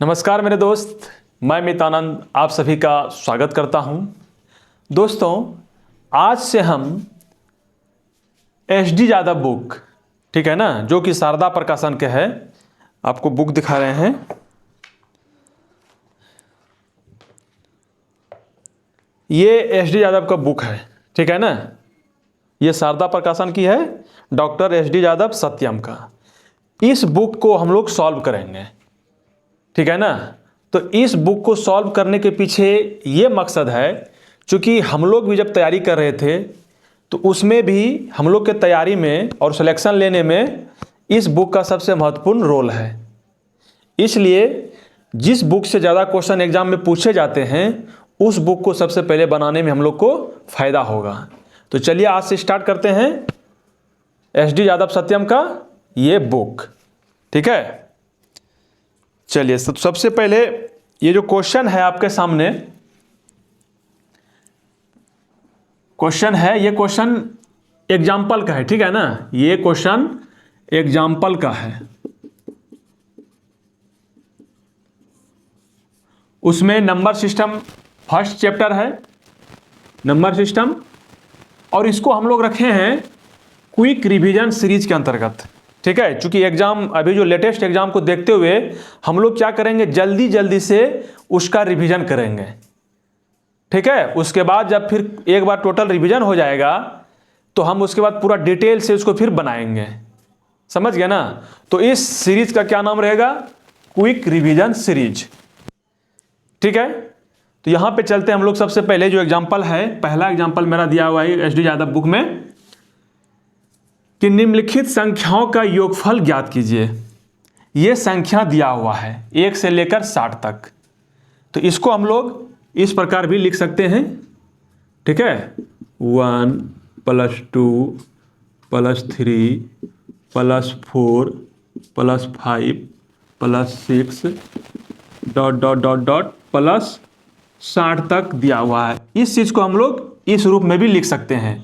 नमस्कार मेरे दोस्त, मैं मितानंद आप सभी का स्वागत करता हूं। दोस्तों, आज से हम एच डी यादव बुक, ठीक है ना, जो कि शारदा प्रकाशन के है, आपको बुक दिखा रहे हैं। ये एच डी यादव का बुक है, ठीक है ना। ये शारदा प्रकाशन की है, डॉक्टर एच डी यादव सत्यम का। इस बुक को हम लोग सॉल्व करेंगे, ठीक है ना। तो इस बुक को सॉल्व करने के पीछे ये मकसद है, क्योंकि हम लोग भी जब तैयारी कर रहे थे तो उसमें भी हम लोग के तैयारी में और सिलेक्शन लेने में इस बुक का सबसे महत्वपूर्ण रोल है। इसलिए जिस बुक से ज़्यादा क्वेश्चन एग्जाम में पूछे जाते हैं उस बुक को सबसे पहले बनाने में हम लोग को फ़ायदा होगा। तो चलिए आज से स्टार्ट करते हैं एच डी यादव सत्यम का ये बुक, ठीक है। चलिए, सबसे पहले ये जो क्वेश्चन है आपके सामने, क्वेश्चन है, ये क्वेश्चन एग्जाम्पल का है, ठीक है ना। ये क्वेश्चन एग्जाम्पल का है। उसमें नंबर सिस्टम फर्स्ट चैप्टर है, नंबर सिस्टम, और इसको हम लोग रखे हैं क्विक रिवीजन सीरीज के अंतर्गत, ठीक है। चूंकि एग्जाम अभी जो लेटेस्ट एग्जाम को देखते हुए हम लोग क्या करेंगे, जल्दी जल्दी से उसका रिवीजन करेंगे, ठीक है। उसके बाद जब फिर एक बार टोटल रिवीजन हो जाएगा तो हम उसके बाद पूरा डिटेल से उसको फिर बनाएंगे, समझ गए ना। तो इस सीरीज का क्या नाम रहेगा, क्विक रिवीजन सीरीज, ठीक है। तो यहां पे चलते हैं हम लोग। सबसे पहले जो एग्जाम्पल है, पहला एग्जाम्पल मेरा दिया हुआ है एच डी यादव बुक में कि निम्नलिखित संख्याओं का योगफल ज्ञात कीजिए। यह संख्या दिया हुआ है 1 से लेकर 60 तक। तो इसको हम लोग इस प्रकार भी लिख सकते हैं, ठीक है। 1 + 2 + 3 + 4 + 5 + 6 ... प्लस 60 तक दिया हुआ है। इस चीज को हम लोग इस रूप में भी लिख सकते हैं,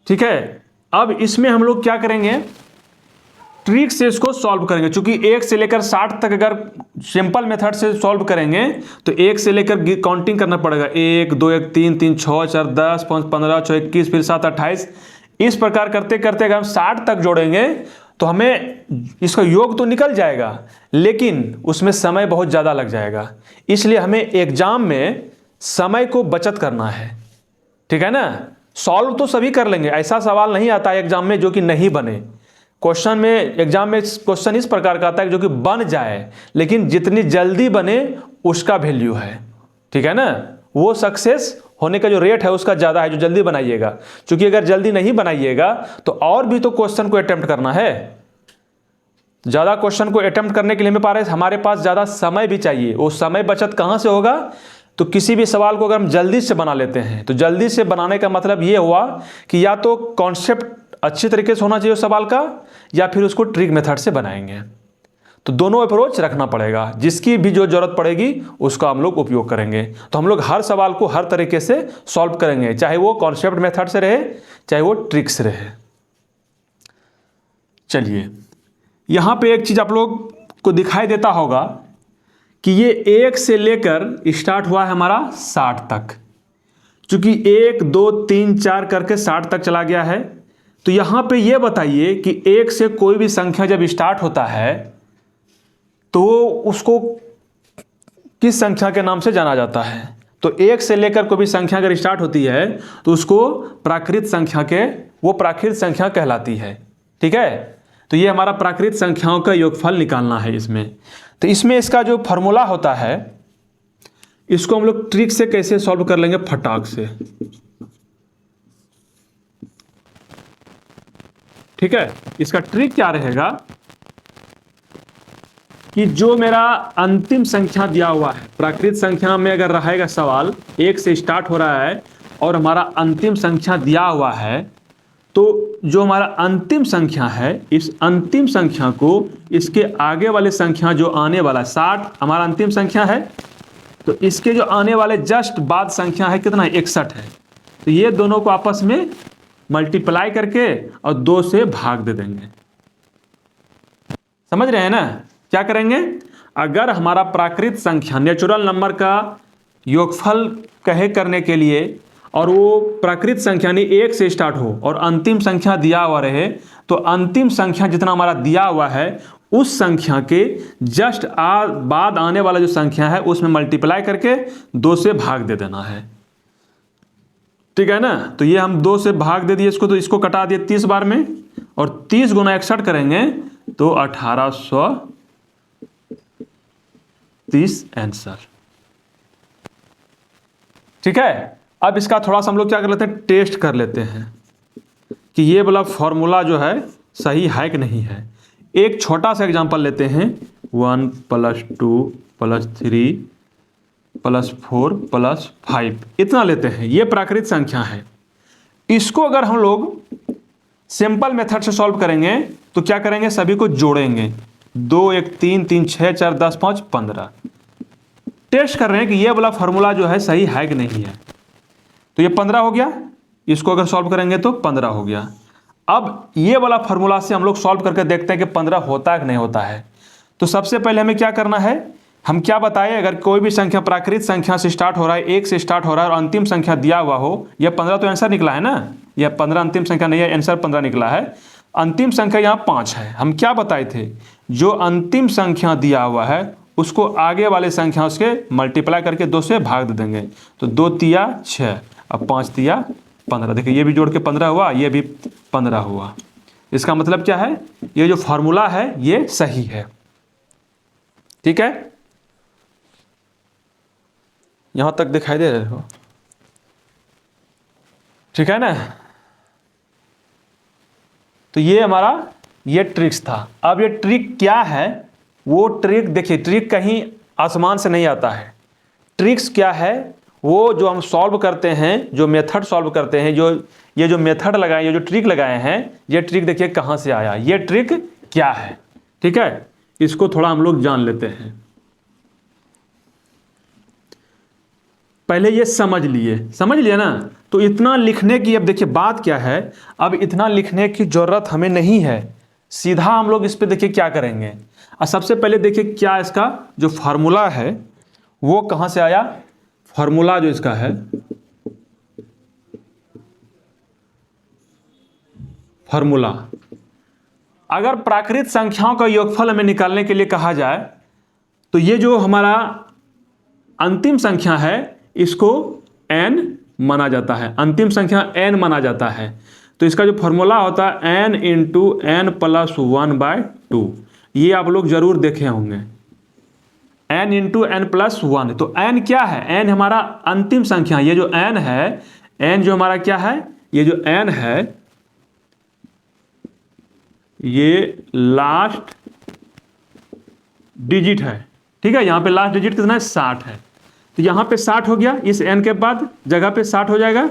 ठीक है। अब इसमें हम लोग क्या करेंगे, ट्रिक से इसको सॉल्व करेंगे। क्योंकि 1 से लेकर 60 तक अगर सिंपल मेथड से सॉल्व करेंगे तो 1 से लेकर काउंटिंग करना पड़ेगा, 1 2 1 3 3 6 4 10 5 15 6 21 फिर 7 28। इस प्रकार करते करते अगर हम 60 तक जोड़ेंगे तो हमें इसका योग तो निकल जाएगा, लेकिन उसमें समय बहुत ज़्यादा लग जाएगा। इसलिए हमें एग्जाम में समय को बचत करना है, ठीक है ना। सॉल्व तो सभी कर लेंगे, ऐसा सवाल नहीं आता है एग्जाम में जो कि नहीं बने। क्वेश्चन में, एग्जाम में क्वेश्चन इस प्रकार का आता है जो कि बन जाए, लेकिन जितनी जल्दी बने उसका वैल्यू है, ठीक है ना। वो सक्सेस होने का जो रेट है उसका ज़्यादा है जो जल्दी बनाइएगा। क्योंकि अगर जल्दी नहीं बनाइएगा तो और भी तो क्वेश्चन को अटेम्प्ट करना है। ज़्यादा क्वेश्चन को अटेम्प्ट करने के लिए हमारे पास ज़्यादा समय भी चाहिए। वो समय बचत कहाँ से होगा, तो किसी भी सवाल को अगर हम जल्दी से बना लेते हैं तो जल्दी से बनाने का मतलब ये हुआ कि या तो कॉन्सेप्ट अच्छी तरीके से होना चाहिए उस सवाल का, या फिर उसको ट्रिक मेथड से बनाएंगे। तो दोनों अप्रोच रखना पड़ेगा, जिसकी भी जो जरूरत पड़ेगी उसका हम लोग उपयोग करेंगे। तो हम लोग हर सवाल को हर तरीके से सॉल्व करेंगे, चाहे वो कॉन्सेप्ट मेथड से रहे चाहे वो ट्रिक से रहे। चलिए, यहाँ पे एक चीज़ आप लोग को दिखाई देता होगा कि ये 1 से लेकर स्टार्ट हुआ है हमारा 60 तक। चूंकि 1 2 3 4 करके 60 तक चला गया है। तो यहाँ पे ये बताइए कि 1 से कोई भी संख्या जब स्टार्ट होता है तो उसको किस संख्या के नाम से जाना जाता है। तो 1 से लेकर कोई भी संख्या अगर स्टार्ट होती है तो उसको प्राकृत संख्या कहलाती है, ठीक है। तो ये हमारा प्राकृत संख्याओं का योगफल निकालना है इसमें। तो इसमें इसका जो फॉर्मूला होता है इसको हम लोग ट्रिक से कैसे सॉल्व कर लेंगे, फटाक से, ठीक है। इसका ट्रिक क्या रहेगा कि जो मेरा अंतिम संख्या दिया हुआ है, प्राकृत संख्या में अगर रहेगा सवाल 1 से स्टार्ट हो रहा है और हमारा अंतिम संख्या दिया हुआ है, तो जो हमारा अंतिम संख्या है इस अंतिम संख्या को इसके आगे वाले संख्या जो आने वाला 60 हमारा अंतिम संख्या है, तो इसके जो आने वाले जस्ट बाद संख्या है कितना है, 61 है। तो ये दोनों को आपस में मल्टीप्लाई करके और 2 से भाग दे देंगे, समझ रहे हैं ना। क्या करेंगे, अगर हमारा प्राकृत संख्या नेचुरल नंबर का योगफल कहे करने के लिए और वो प्राकृत संख्या यानी 1 से स्टार्ट हो और अंतिम संख्या दिया हुआ रहे, तो अंतिम संख्या जितना हमारा दिया हुआ है उस संख्या के जस्ट बाद आने वाला जो संख्या है उसमें मल्टीप्लाई करके 2 से भाग दे देना है। ठीक है ना। तो ये हम 2 से भाग दे दिए इसको, तो इसको कटा दिए 30 बार में और 30 गुना 61 करेंगे तो 1830 आंसर। ठीक है। अब इसका थोड़ा सा हम लोग क्या कर लेते हैं, टेस्ट कर लेते हैं कि ये वाला फॉर्मूला जो है सही है कि नहीं है। एक छोटा सा एग्जांपल लेते हैं, 1 + 2 + 3 + 4 + 5 इतना लेते हैं। ये प्राकृत संख्या है। इसको अगर हम लोग सिंपल मेथड से सॉल्व करेंगे तो क्या करेंगे, सभी को जोड़ेंगे, 2 1 3 3 6 4 10 5 15। टेस्ट कर रहे हैं कि ये वाला फॉर्मूला जो है सही है कि नहीं है। तो ये 15 हो गया, इसको अगर सॉल्व करेंगे तो 15 हो गया। अब ये वाला फॉर्मूला से हम लोग सॉल्व करके देखते हैं कि 15 होता है कि नहीं होता है। तो सबसे पहले हमें क्या करना है, हम क्या बताए, अगर कोई भी संख्या प्राकृत संख्या से स्टार्ट हो रहा है, 1 से स्टार्ट हो रहा है और अंतिम संख्या दिया हुआ हो, यह 15 तो आंसर निकला है ना, यह 15 अंतिम संख्या नहीं है, आंसर 15 निकला है। अंतिम संख्या यहाँ 5 है। हम क्या बताए थे, जो अंतिम संख्या दिया हुआ है उसको आगे वाले संख्या उसके मल्टीप्लाई करके 2 से भाग दे देंगे। तो 2 तिया 6, अब 5 तिया 15। देखिए ये भी जोड़ के 15 हुआ, ये भी 15 हुआ। इसका मतलब क्या है, ये जो फॉर्मूला है ये सही है। ठीक है, यहां तक दिखाई दे रहे हो, ठीक है ना। तो ये हमारा ये ट्रिक्स था। अब ये ट्रिक क्या है, वो ट्रिक देखिए, ट्रिक कहीं आसमान से नहीं आता है। ट्रिक्स क्या है, वो जो हम सॉल्व करते हैं, जो मेथड सॉल्व करते हैं, ये जो मेथड लगाए, ये जो ट्रिक लगाए हैं, ये ट्रिक देखिए कहां से आया, ये ट्रिक क्या है। ठीक है, इसको थोड़ा हम लोग जान लेते हैं। पहले ये समझ लिए ना। तो इतना लिखने की, अब देखिए बात क्या है, अब इतना लिखने की जरूरत हमें नहीं है। सीधा हम लोग इस पे देखिए क्या करेंगे। और सबसे पहले देखिए क्या इसका जो फार्मूला है वो कहां से आया। फार्मूला जो इसका है, फार्मूला, अगर प्राकृत संख्याओं का योगफल हमें निकालने के लिए कहा जाए तो ये जो हमारा अंतिम संख्या है इसको n माना जाता है, अंतिम संख्या n माना जाता है। तो इसका जो फॉर्मूला होता है n × n + 1/2, ये आप लोग जरूर देखे होंगे, n × n + 1। तो n क्या है, n हमारा अंतिम संख्या, ये जो n है, n जो हमारा क्या है, ये जो n है ये लास्ट डिजिट है। ठीक है, यहां पे लास्ट डिजिट कितना है, 60 है। तो यहां पे 60 हो गया, इस n के बाद जगह पे 60 हो जाएगा।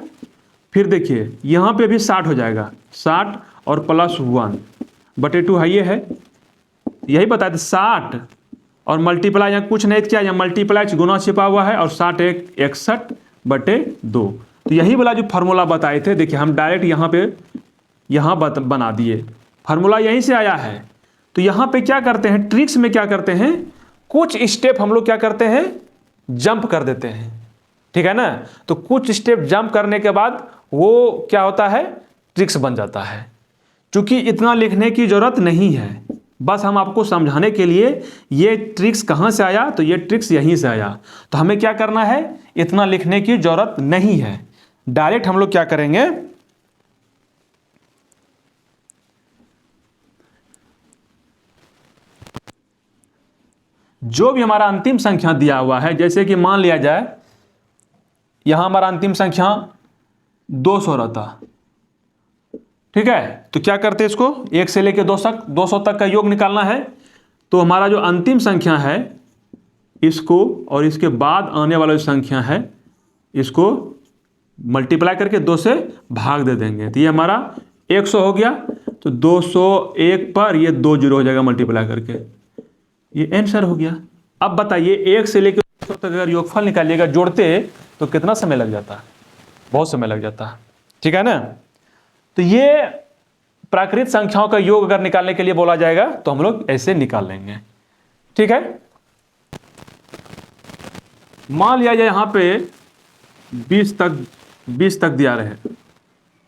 फिर देखिए यहां पे भी 60 हो जाएगा, 60 और +1/2 है, ये है, यही बताया था 60 और मल्टीप्लाई, यहाँ कुछ नहीं किया, यहाँ मल्टीप्लाई गुना छिपा हुआ है और 60 × 1 = 61/2। तो यही वाला जो फार्मूला बताए थे, देखिए हम डायरेक्ट यहाँ पे बना दिए, फार्मूला यहीं से आया है। तो यहाँ पे क्या करते हैं, ट्रिक्स में क्या करते हैं, कुछ स्टेप हम लोग क्या करते हैं, जंप कर देते हैं। ठीक है ना। तो कुछ स्टेप जंप करने के बाद वो क्या होता है, ट्रिक्स बन जाता है। क्योंकि इतना लिखने की जरूरत नहीं है, बस हम आपको समझाने के लिए ये ट्रिक्स कहाँ से आया, तो ये ट्रिक्स यहीं से आया। तो हमें क्या करना है, इतना लिखने की जरूरत नहीं है, डायरेक्ट हम लोग क्या करेंगे, जो भी हमारा अंतिम संख्या दिया हुआ है, जैसे कि मान लिया जाए यहां हमारा अंतिम संख्या 200 रहता। ठीक है, तो क्या करते हैं, इसको 1 से लेकर 200 तक का योग निकालना है। तो हमारा जो अंतिम संख्या है इसको और इसके बाद आने वाला जो संख्या है इसको मल्टीप्लाई करके 2 से भाग दे देंगे। तो ये हमारा 100 हो गया। तो 201 पर ये 2 0 हो जाएगा मल्टीप्लाई करके, ये आंसर हो गया। अब बताइए 1 से लेकर 200 तक अगर योगफल निकालिएगा जोड़ते तो कितना समय लग जाता, बहुत समय लग जाता। ठीक है ना। तो ये प्राकृत संख्याओं का योग अगर निकालने के लिए बोला जाएगा तो हम लोग ऐसे निकाल लेंगे। ठीक है। मान लिया जाए यहां पे 20 तक दिया रहे,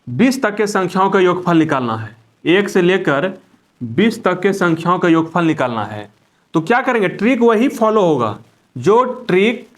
20 तक के संख्याओं का योगफल निकालना है, 1 से लेकर 20 तक के संख्याओं का योगफल निकालना है। तो क्या करेंगे, ट्रिक वही फॉलो होगा जो ट्रिक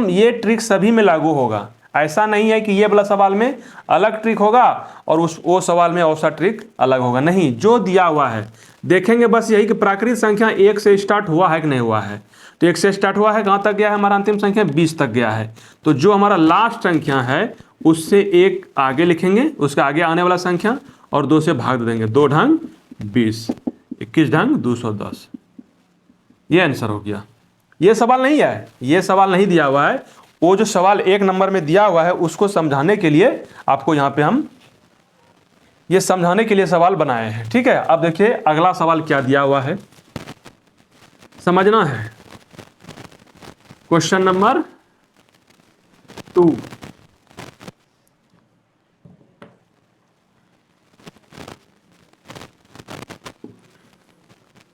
ये ट्रिक सभी में लागू होगा। ऐसा नहीं है कि ये वाला सवाल में अलग ट्रिक होगा और वो सवाल में और ट्रिक अलग होगा, नहीं, जो दिया हुआ है देखेंगे बस यही कि प्राकृतिक संख्या 1 से स्टार्ट हुआ है कि नहीं हुआ है। तो 1 से स्टार्ट हुआ है, कहाँ तक गया है हमारा अंतिम संख्या, 20 तक गया है। तो जो हमारा लास्ट संख्या है उससे 1 आगे लिखेंगे, उसके आगे आने वाला संख्या और 2 से भाग देंगे, 2 ढंग 20, 21 ढंग 210। ये आंसर हो गया। ये सवाल नहीं है, ये सवाल नहीं दिया हुआ है, वो जो सवाल 1 नंबर में दिया हुआ है उसको समझाने के लिए आपको यहाँ पे हम ये समझाने के लिए सवाल बनाए हैं, ठीक है। अब देखिए अगला सवाल क्या दिया हुआ है, समझना है। क्वेश्चन नंबर 2,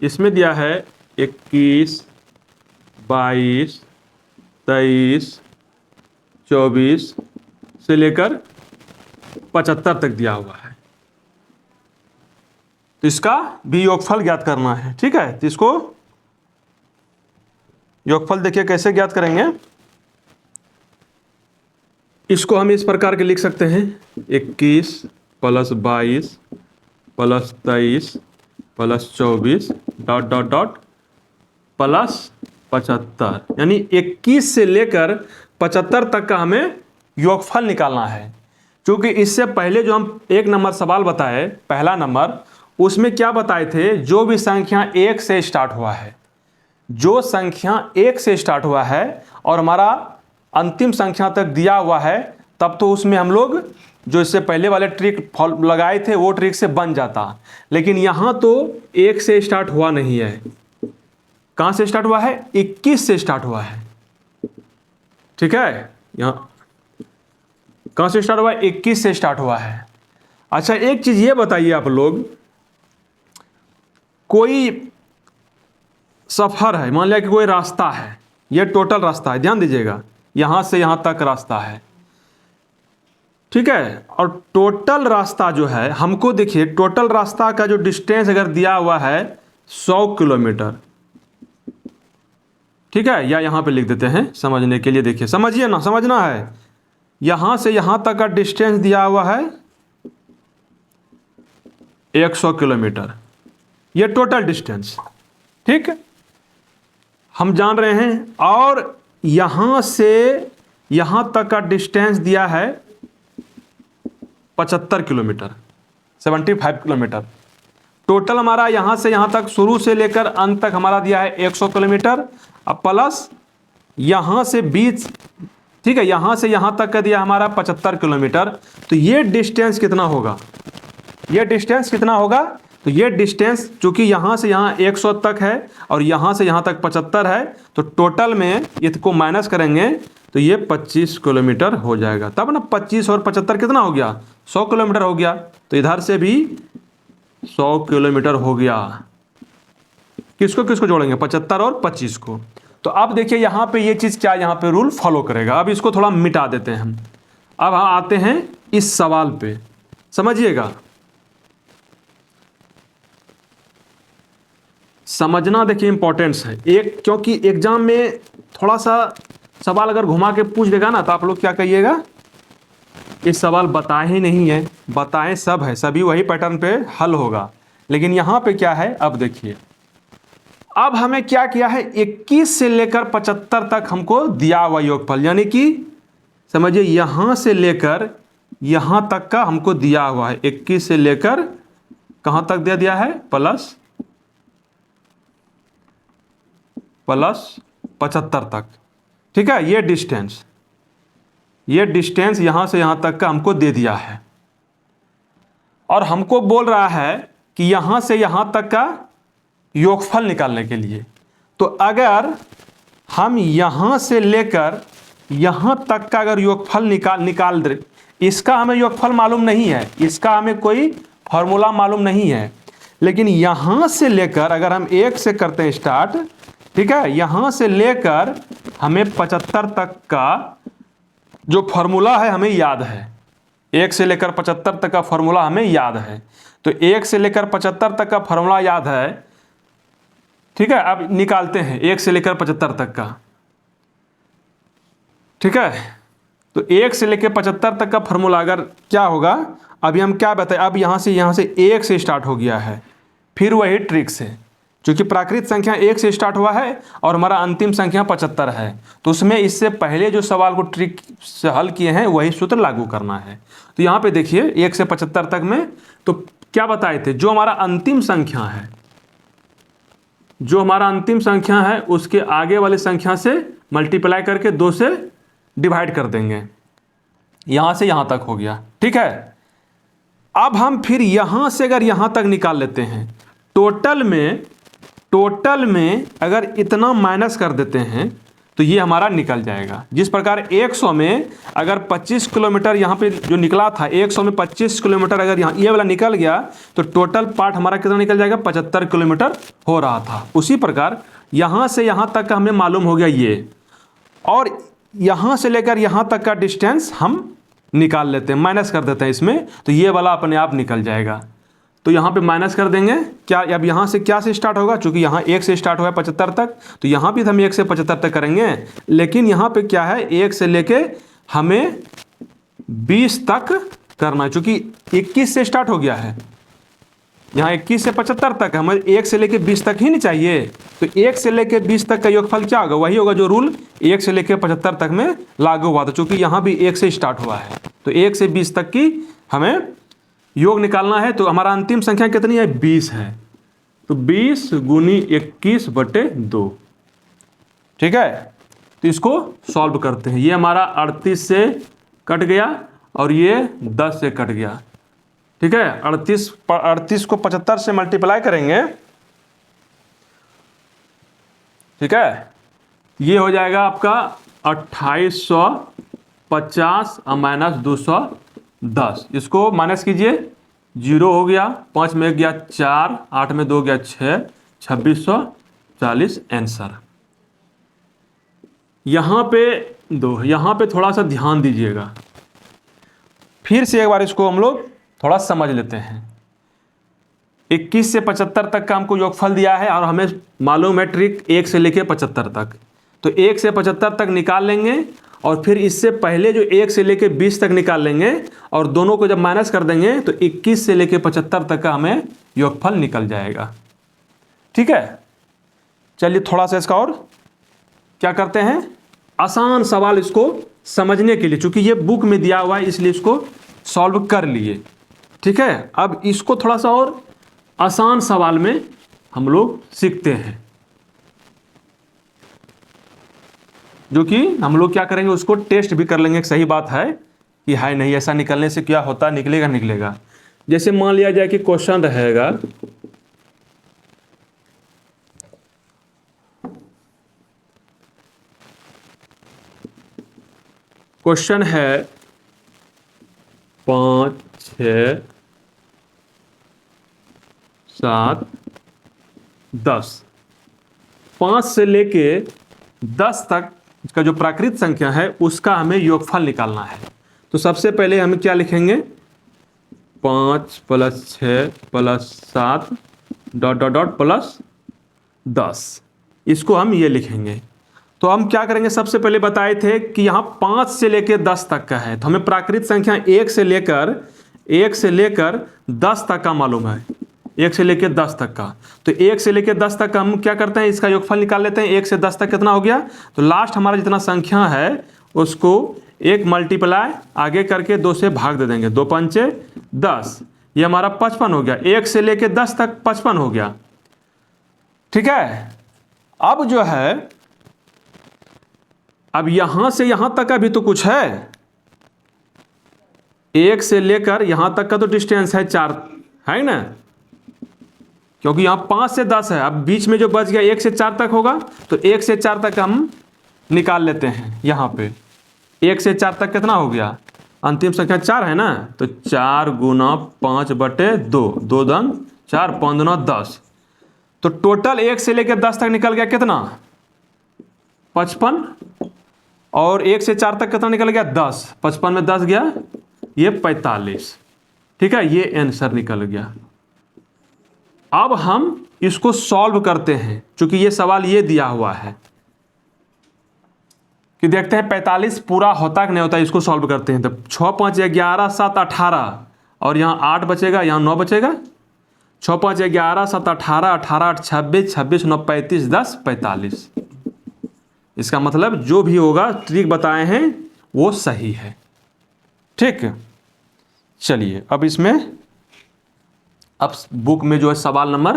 इसमें दिया है 21, 22, 23, 24 से लेकर 75 तक दिया हुआ है। तो इसका भी योगफल ज्ञात करना है, ठीक है। तो इसको योगफल देखिए कैसे ज्ञात करेंगे। इसको हम इस प्रकार के लिख सकते हैं, 21 + 22 + 23 + 24 ... प्लस 75, यानी 21 से लेकर 75 तक का हमें योगफल निकालना है। क्योंकि इससे पहले जो हम 1 नंबर सवाल बताए, पहला नंबर, उसमें क्या बताए थे, जो भी संख्या 1 से स्टार्ट हुआ है, जो संख्या 1 से स्टार्ट हुआ है और हमारा अंतिम संख्या तक दिया हुआ है, तब तो उसमें हम लोग जो इससे पहले वाले ट्रिक लगाए थे वो ट्रिक से बन जाता। लेकिन यहाँ तो 1 से स्टार्ट हुआ नहीं है, कहाँ से स्टार्ट हुआ है, 21 से स्टार्ट हुआ है, ठीक है। यहाँ कहाँ से स्टार्ट हुआ है, 21 से स्टार्ट हुआ है। अच्छा एक चीज़ ये बताइए आप लोग, कोई सफ़र है, मान लिया कि कोई रास्ता है, ये टोटल रास्ता है, ध्यान दीजिएगा, यहाँ से यहाँ तक रास्ता है, ठीक है। और टोटल रास्ता जो है, हमको देखिए टोटल रास्ता का जो डिस्टेंस अगर दिया हुआ है 100 किलोमीटर, ठीक है, या यहाँ पे लिख देते हैं समझने के लिए, देखिए समझिए ना, समझना है। यहाँ से यहाँ तक का डिस्टेंस दिया हुआ है 100 किलोमीटर, ये टोटल डिस्टेंस, ठीक है, हम जान रहे हैं। और यहाँ से यहाँ तक का डिस्टेंस दिया है 75 किलोमीटर, 75 किलोमीटर। टोटल हमारा यहाँ से यहाँ तक शुरू से लेकर अंत तक हमारा दिया है 100 किलोमीटर, अब प्लस यहाँ से 20, ठीक है, यहाँ से यहाँ तक का दिया हमारा 75 किलोमीटर। तो ये डिस्टेंस कितना होगा, ये डिस्टेंस कितना होगा, तो ये डिस्टेंस चूंकि यहाँ से यहाँ 100 तक है और यहाँ से यहाँ तक 75 है, तो टोटल में इसको माइनस करेंगे तो ये 25 किलोमीटर हो जाएगा। तब ना 25 और 75 कितना हो गया, 100 किलोमीटर हो गया। तो इधर से भी 100 किलोमीटर हो गया। किसको किसको जोड़ेंगे, 75 और 25 को। तो अब देखिए यहाँ पे ये चीज़ क्या यहाँ पे रूल फॉलो करेगा। अब इसको थोड़ा मिटा देते हैं हम। अब हम आते हैं इस सवाल पे, समझिएगा, समझना देखिए इंपॉर्टेंस है एक, क्योंकि एग्जाम में थोड़ा सा सवाल अगर घुमा के पूछ देगा ना तो आप लोग क्या कहिएगा, इस सवाल बताए ही नहीं है, बताएं सब है, सभी वही पैटर्न पे हल होगा। लेकिन यहाँ पे क्या है, अब देखिए, अब हमें क्या किया है, 21 से लेकर 75 तक हमको दिया हुआ योगफल, यानी कि समझिए यहाँ से लेकर यहाँ तक का हमको दिया हुआ है। 21 से लेकर कहाँ तक दे दिया है, प्लस 75 तक, ठीक है। ये डिस्टेंस यहाँ से यहाँ तक का हमको दे दिया है और हमको बोल रहा है कि यहाँ से यहाँ तक का योगफल निकालने के लिए। तो अगर हम यहाँ से लेकर यहाँ तक का अगर योगफल निकाल दे, इसका हमें योगफल मालूम नहीं है, इसका हमें कोई फॉर्मूला मालूम नहीं है, लेकिन यहाँ से लेकर अगर हम 1 से करते हैं स्टार्ट, ठीक है, यहां से लेकर हमें 75 तक का जो फॉर्मूला है हमें याद है। 1 से लेकर 75 तक का फॉर्मूला हमें याद है। तो 1 से लेकर 75 तक का फॉर्मूला याद है, ठीक है। अब निकालते हैं 1 से लेकर 75 तक का, ठीक है। तो 1 से लेकर 75 तक का फॉर्मूला अगर क्या होगा, अभी हम क्या बताएं, अब यहाँ से 1 से स्टार्ट हो गया है, फिर वही ट्रिक से, क्योंकि प्राकृत संख्या 1 से स्टार्ट हुआ है और हमारा अंतिम संख्या 75 है, तो उसमें इससे पहले जो सवाल को ट्रिक से हल किए हैं वही सूत्र लागू करना है। तो यहाँ पे देखिए 1 से 75 तक में तो क्या बताए थे, जो हमारा अंतिम संख्या है, जो हमारा अंतिम संख्या है उसके आगे वाली संख्या से मल्टीप्लाई करके 2 से डिवाइड कर देंगे। यहां से यहां तक हो गया, ठीक है। अब हम फिर यहां से अगर यहां तक निकाल लेते हैं, टोटल में अगर इतना माइनस कर देते हैं तो ये हमारा निकल जाएगा। जिस प्रकार 100 में अगर 25 किलोमीटर यहाँ पे जो निकला था, 100 में 25 किलोमीटर अगर यहाँ ये वाला निकल गया तो टोटल पार्ट हमारा कितना निकल जाएगा, 75 किलोमीटर हो रहा था। उसी प्रकार यहाँ से यहाँ तक का हमें मालूम हो गया ये, और यहाँ से लेकर यहाँ तक का डिस्टेंस हम निकाल लेते हैं, माइनस कर देते हैं इसमें, तो ये वाला अपने आप निकल जाएगा। तो यहाँ पे माइनस कर देंगे क्या, अब यहाँ से क्या से स्टार्ट होगा, चूंकि यहाँ 1 से स्टार्ट हुआ है 75 तक, तो यहाँ भी हम 1 से 75 तक करेंगे, लेकिन यहाँ पे क्या है 1 से लेके हमें 20 तक करना है, चूंकि 21 से स्टार्ट हो गया है, यहाँ 21 से 75 तक, हमें 1 से लेके 20 तक ही नहीं चाहिए। तो 1 से लेके 20 तक का योगफल क्या होगा, वही होगा जो रूल 1 से लेके 75 तक में लागू हुआ था, चूंकि यहाँ भी 1 से स्टार्ट हुआ है। तो 1 से 20 तक की हमें योग निकालना है। तो हमारा अंतिम संख्या कितनी है, 20 है। तो 20 गुनी 21/2, ठीक है। तो इसको सॉल्व करते हैं। ये हमारा 38 से कट गया और ये 10 से कट गया, ठीक है। 38 को 75 से मल्टीप्लाई करेंगे, ठीक है, ये हो जाएगा आपका 2850 माइनस 210। इसको माइनस कीजिए, 0 हो गया, 5 में गया 4, 8 में 2 गया 6, 2640 आंसर। यहाँ पे 2, यहाँ पे थोड़ा सा ध्यान दीजिएगा, फिर से एक बार इसको हम लोग थोड़ा समझ लेते हैं। 21 से 75 तक का हमको योगफल दिया है और हमें मालूम है ट्रिक 1 से लेके 75 तक, तो 1 से 75 तक निकाल लेंगे और फिर इससे पहले जो 1 से लेके 20 तक निकाल लेंगे और दोनों को जब माइनस कर देंगे तो 21 से लेके 75 तक का हमें योगफल निकल जाएगा, ठीक है। चलिए थोड़ा सा इसका और क्या करते हैं, आसान सवाल इसको समझने के लिए, चूंकि ये बुक में दिया हुआ है इसलिए इसको सॉल्व कर लिए, ठीक है। अब इसको थोड़ा सा और आसान सवाल में हम लोग सीखते हैं, जो कि हम लोग क्या करेंगे उसको टेस्ट भी कर लेंगे, सही बात है कि है नहीं, ऐसा निकलने से क्या होता, निकलेगा। जैसे मान लिया जाए कि क्वेश्चन रहेगा क्वेश्चन है 5, 6, 7, 10, 5 से लेके 10 तक का जो प्राकृत संख्या है उसका हमें योगफल निकालना है। तो सबसे पहले हम क्या लिखेंगे, 5 + 6 + 7 ... प्लस 10, इसको हम ये लिखेंगे। तो हम क्या करेंगे, सबसे पहले बताए थे कि यहाँ 5 से लेकर 10 तक का है, तो हमें प्राकृत संख्या 1 से लेकर 10 तक का मालूम है, 1 से लेकर 10 तक का। तो 1 से लेकर 10 तक का हम क्या करते हैं, इसका योगफल निकाल लेते हैं। 1 से 10 तक कितना हो गया, तो लास्ट हमारा जितना संख्या है उसको 1 मल्टीप्लाई आगे करके 2 से भाग दे देंगे, 2 पंचे 10, ये हमारा 55 हो गया। 1 से लेकर 10 तक 55 हो गया, ठीक है। अब जो है, अब यहां से यहां तक का भी तो कुछ है, 1 से लेकर यहां तक का तो डिस्टेंस है 4, है ना, क्योंकि यहाँ 5 से 10 है। अब बीच में जो बच गया 1 से 4 तक होगा, तो 1 से 4 तक हम निकाल लेते हैं। यहाँ पे 1 से 4 तक कितना हो गया, अंतिम संख्या 4 है ना, तो 4 गुना 5/2, 2 दूनी 4, 5 दूना 10। तो टोटल 1 से लेकर 10 तक निकल गया कितना, 55 और 1 से 4 तक कितना निकल गया 10, 55 में 10 गया, ये 45। ठीक है, ये आंसर निकल गया। अब हम इसको सॉल्व करते हैं, क्योंकि ये सवाल ये दिया हुआ है कि देखते हैं 45 पूरा होता कि नहीं होता, इसको सॉल्व करते हैं। तो 6 5 11 7 18 और यहाँ 8 बचेगा, यहाँ 9 बचेगा। 6 5 11 7 18, 18 8 26, 26 9 35, 10 45। इसका मतलब जो भी होगा ट्रिक बताए हैं वो सही है। ठीक, चलिए अब इसमें, अब बुक में जो है सवाल नंबर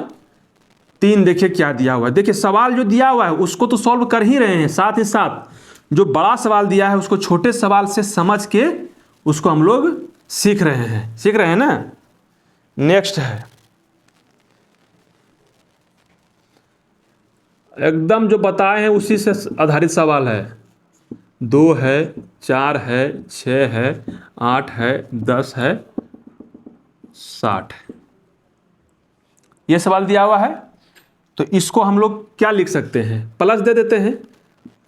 3 देखिए क्या दिया हुआ है। देखिए सवाल जो दिया हुआ है उसको तो सॉल्व कर ही रहे हैं, साथ ही साथ जो बड़ा सवाल दिया है उसको छोटे सवाल से समझ के उसको हम लोग सीख रहे हैं ना। नेक्स्ट है एकदम जो बताए हैं उसी से आधारित सवाल है। 2 है, 4 है, 6 है, 8 है, 10 है, 60 है। ये सवाल दिया हुआ है, तो इसको हम लोग क्या लिख सकते हैं, प्लस दे देते हैं।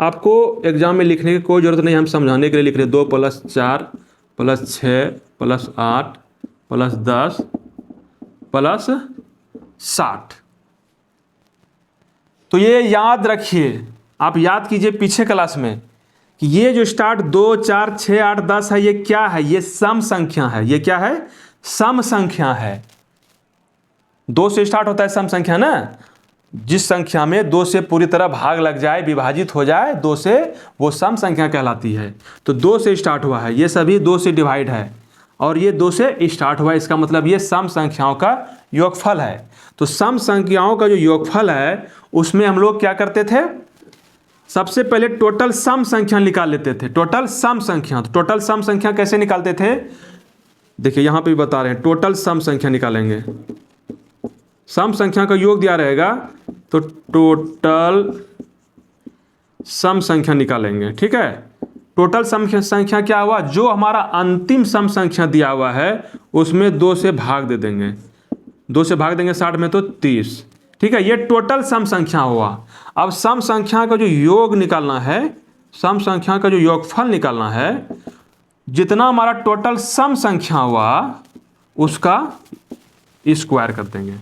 आपको एग्जाम में लिखने की कोई ज़रूरत नहीं, हम समझाने के लिए लिख रहे हैं। 2 + 4 + 6 + 8 + 10 + 60। तो ये याद रखिए, आप याद कीजिए पीछे क्लास में कि ये जो स्टार्ट 2 4 6 8 10 है, ये क्या है, ये सम संख्या है। ये क्या है, सम संख्या है। 2 से स्टार्ट होता है सम संख्या ना, जिस संख्या में 2 से पूरी तरह भाग लग जाए, विभाजित हो जाए 2 से, वो सम संख्या कहलाती है। तो 2 से स्टार्ट हुआ है, ये सभी 2 से डिवाइड है, और ये 2 से स्टार्ट हुआ है, इसका मतलब ये सम संख्याओं का योगफल है। तो सम संख्याओं का जो योगफल है उसमें हम लोग क्या करते थे, सबसे पहले टोटल सम संख्या निकाल लेते थे। टोटल सम संख्या, तो टोटल सम संख्या कैसे निकालते थे, देखिए यहां पे भी बता रहे हैं। टोटल सम संख्या निकालेंगे, सम संख्या का योग दिया रहेगा तो टोटल सम संख्या निकालेंगे। ठीक है, टोटल सम संख्या क्या हुआ, जो हमारा अंतिम सम संख्या दिया हुआ है उसमें 2 से भाग दे देंगे। 2 से भाग देंगे 60 में तो 30। ठीक है, ये टोटल सम संख्या हुआ। अब सम संख्या का जो योग निकालना है, सम संख्या का जो योगफल निकालना है, जितना हमारा टोटल सम संख्या हुआ उसका स्क्वायर कर देंगे।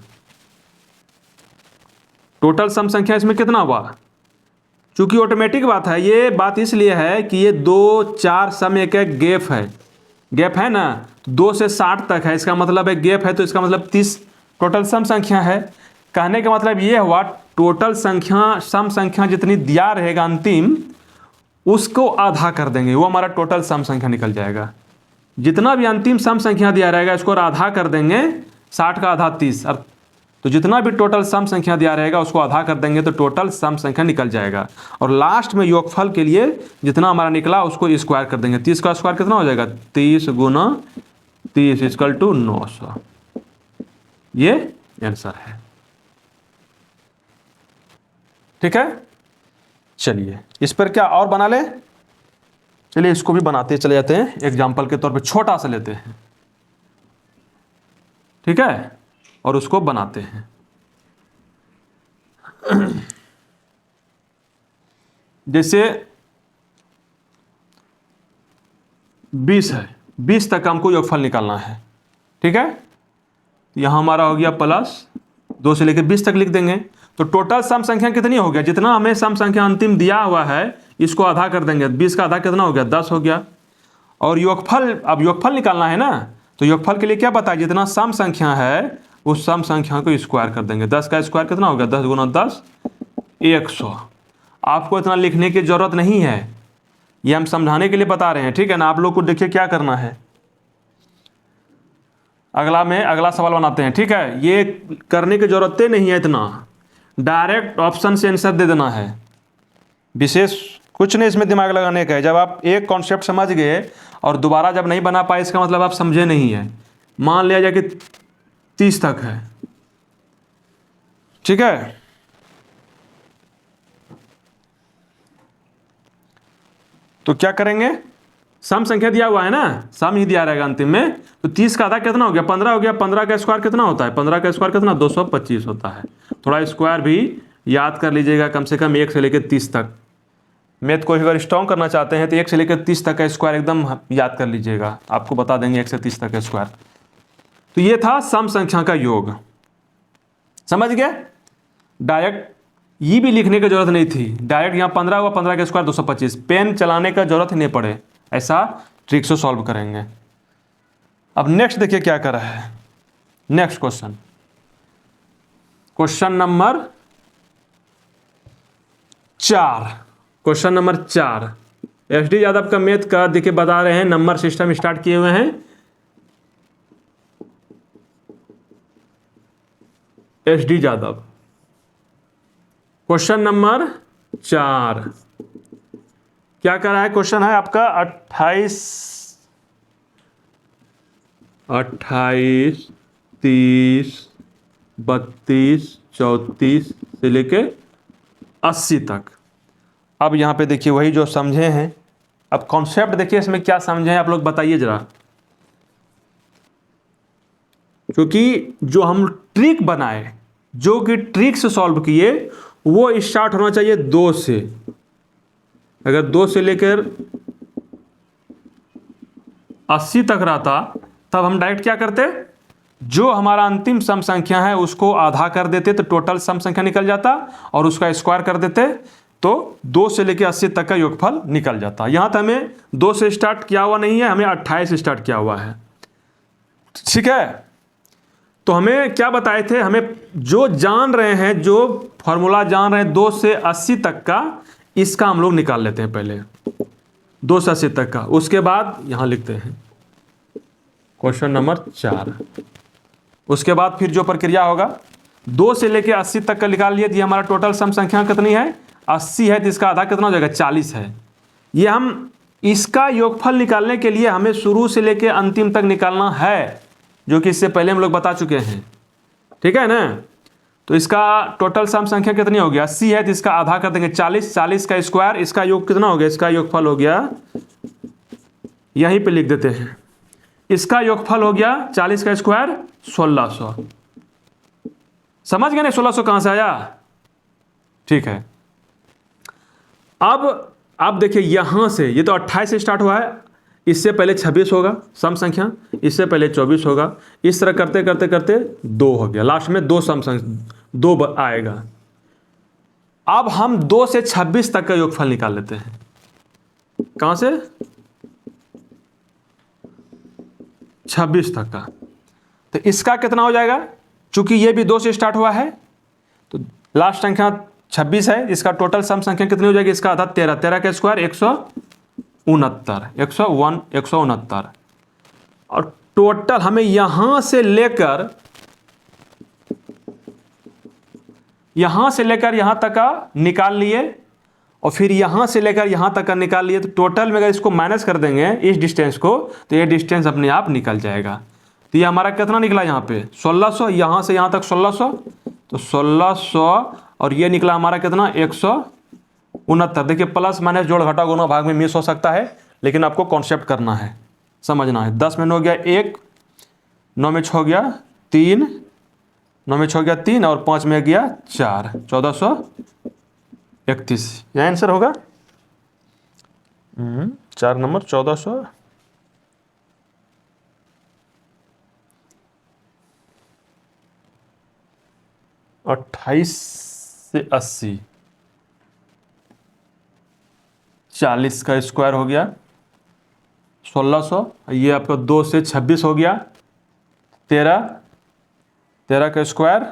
टोटल सम संख्या इसमें कितना हुआ, चूंकि ऑटोमेटिक बात है, ये बात इसलिए है कि ये 2 4 सम एक गैप है ना, 2 से 60 तक है, इसका मतलब है गैप है, तो इसका मतलब 30 टोटल सम संख्या है। कहने का मतलब ये हुआ टोटल संख्या, सम संख्या जितनी दिया रहेगा अंतिम, उसको आधा कर देंगे, वो हमारा टोटल सम संख्या निकल जाएगा। जितना भी अंतिम सम संख्या दिया रहेगा इसको आधा कर देंगे, 60 का आधा 30, तो जितना भी टोटल सम संख्या दिया रहेगा उसको आधा कर देंगे तो टोटल सम संख्या निकल जाएगा। और लास्ट में योगफल के लिए जितना हमारा निकला उसको स्क्वायर कर देंगे। 30 का स्क्वायर कितना हो जाएगा, 30 × 30 = 900। ये आंसर है। ठीक है, चलिए इस पर क्या और बना ले, चलिए इसको भी बनाते चले जाते हैं, एग्जाम्पल के तौर पे छोटा सा लेते हैं। ठीक है, और उसको बनाते हैं। जैसे 20 है, 20 तक हमको योगफल निकालना है। ठीक है, यहां हमारा हो गया प्लस 2 से लेकर 20 तक लिख देंगे। तो टोटल सम संख्या कितनी हो गया, जितना हमें सम संख्या अंतिम दिया हुआ है इसको आधा कर देंगे। 20 का आधा कितना हो गया, 10 हो गया। और योगफल, अब योगफल निकालना है ना, तो योगफल के लिए क्या बताया, जितना सम संख्या है उस सम संख्या को स्क्वायर कर देंगे। 10 का स्क्वायर कितना हो गया, 10 × 10 100। आपको इतना लिखने की जरूरत नहीं है, ये हम समझाने के लिए बता रहे हैं। ठीक है ना, आप लोग को देखिए क्या करना है, अगला सवाल बनाते हैं। ठीक है, ये करने की जरूरत नहीं है, इतना डायरेक्ट ऑप्शन से आंसर दे देना है, विशेष कुछ नहीं इसमें दिमाग लगाने का है। जब आप एक कॉन्सेप्ट समझ गए और दोबारा जब नहीं बना पाए, इसका मतलब आप समझे नहीं है। मान लिया जाए कि 30 तक है। ठीक है, तो क्या करेंगे, सम संख्या दिया हुआ है ना, सम ही दिया रहेगा अंतिम में, तो 30 का आधा कितना हो गया, 15 हो गया। 15 का स्क्वायर कितना होता है, 15 का स्क्वायर कितना, 225 होता है। थोड़ा स्क्वायर भी याद कर लीजिएगा, कम से कम 1 से लेकर 30 तक मैथ को अगर स्ट्रॉन्ग करना चाहते हैं तो 1 से लेकर 30 तक का स्क्वायर एकदम याद कर लीजिएगा, आपको बता देंगे 1 से 30 तक का स्क्वायर। तो ये था सम संख्या का योग, समझ गए। डायरेक्ट ये भी लिखने की जरूरत नहीं थी, डायरेक्ट यहाँ 15 हुआ, 15 का स्क्वायर 225, पेन चलाने का जरूरत ही नहीं पड़े, ऐसा ट्रिक से सॉल्व करेंगे। अब नेक्स्ट देखिए क्या कर रहा है। Next question, question number 4। Question number 4 SD Yadav का मैथ का देखिए बता रहे हैं, नंबर सिस्टम स्टार्ट किए हुए हैं। एसडी यादव, क्वेश्चन नंबर 4 क्या कर रहा है? क्वेश्चन है आपका 28, 30, 32, 34 से लेके 80 तक। अब यहाँ पे देखिए वही जो समझे हैं, अब कॉन्सेप्ट देखिए इसमें क्या समझे हैं आप लोग बताइए जरा। क्योंकि जो हम ट्रिक बनाए, जो कि ट्रिक से सॉल्व किए, वो स्टार्ट होना चाहिए 2 से। अगर 2 से लेकर 80 तक रहता तब हम डायरेक्ट क्या करते, जो हमारा अंतिम सम संख्या है उसको आधा कर देते तो टोटल सम संख्या निकल जाता, और उसका स्क्वायर कर देते तो 2 से लेकर 80 तक का योगफल निकल जाता। यहां तो हमें 2 से स्टार्ट किया हुआ नहीं है, हमें 28 से स्टार्ट किया हुआ है, ठीक है। तो हमें क्या बताए थे, हमें जो जान रहे हैं, जो फॉर्मूला जान रहे हैं 2 से 80 तक का, इसका हम लोग निकाल लेते हैं पहले 2 से 80 तक का। उसके बाद यहां लिखते हैं क्वेश्चन नंबर 4। उसके बाद फिर जो प्रक्रिया होगा, 2 से लेके 80 तक का निकाल लिए, तो ये हमारा टोटल सम संख्या कितनी है, 80 है, तो इसका आधा कितना हो जाएगा, 40 है। ये हम इसका योगफल निकालने के लिए हमें शुरू से लेके अंतिम तक निकालना है, जो कि इससे पहले हम लोग बता चुके हैं, ठीक है ना। तो इसका टोटल सम संख्या कितनी हो गया, 80 है, तो इसका आधा कर देंगे 40, 40 का स्क्वायर, इसका योग कितना हो गया, इसका योगफल हो गया, यहीं पे लिख देते हैं, इसका योगफल हो गया 40 का स्क्वायर 1600। समझ गए ना 1600 कहां से आया, ठीक है। अब देखिए यहां से, ये तो 28 से स्टार्ट हुआ है, इससे पहले 26 होगा सम संख्या, इससे पहले 24 होगा, इस तरह करते करते करते 2 हो गया, लास्ट में 2 सम संख्या 2 आएगा। अब हम 2 से 26 तक का योगफल निकाल लेते हैं। कहां से, 26 तक का। तो इसका कितना हो जाएगा, चूंकि ये भी 2 से स्टार्ट हुआ है, तो लास्ट संख्या 26 है, इसका टोटल सम संख्या कितनी हो जाएगी, इसका आधा 13, 13 का स्क्वायर 169, और टोटल हमें यहां से लेकर यहां तक का निकाल लिए, और फिर यहां से लेकर यहां तक का निकाल लिए, तो टोटल में अगर इसको माइनस कर देंगे इस डिस्टेंस को, तो ये डिस्टेंस अपने आप निकल जाएगा। तो ये हमारा कितना निकला यहाँ पे 1600, यहां से यहां तक 1600, तो 1600, और ये निकला हमारा कितना 169। देखिए प्लस माइनस जोड़ घटा गुणा भाग में मिस हो सकता है, लेकिन आपको कॉन्सेप्ट करना है, समझना है। 10 में 9 गया 1, 9 में 6 गया 3, 9 में 6 गया 3, और 5 में गया 4, 1431। यह आंसर होगा 4 नंबर 1400। अट्ठाईस से 80, 40 का स्क्वायर हो गया 1600, ये आपका 2 से 26 हो गया 13, 13 का स्क्वायर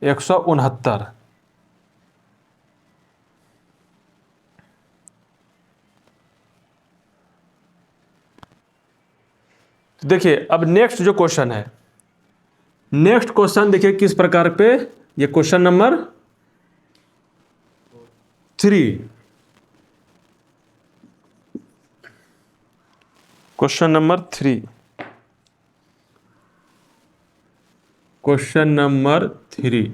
169। तो देखिए अब नेक्स्ट जो क्वेश्चन है, नेक्स्ट क्वेश्चन देखिए किस प्रकार पे, ये question number 3, question number 3, question number 3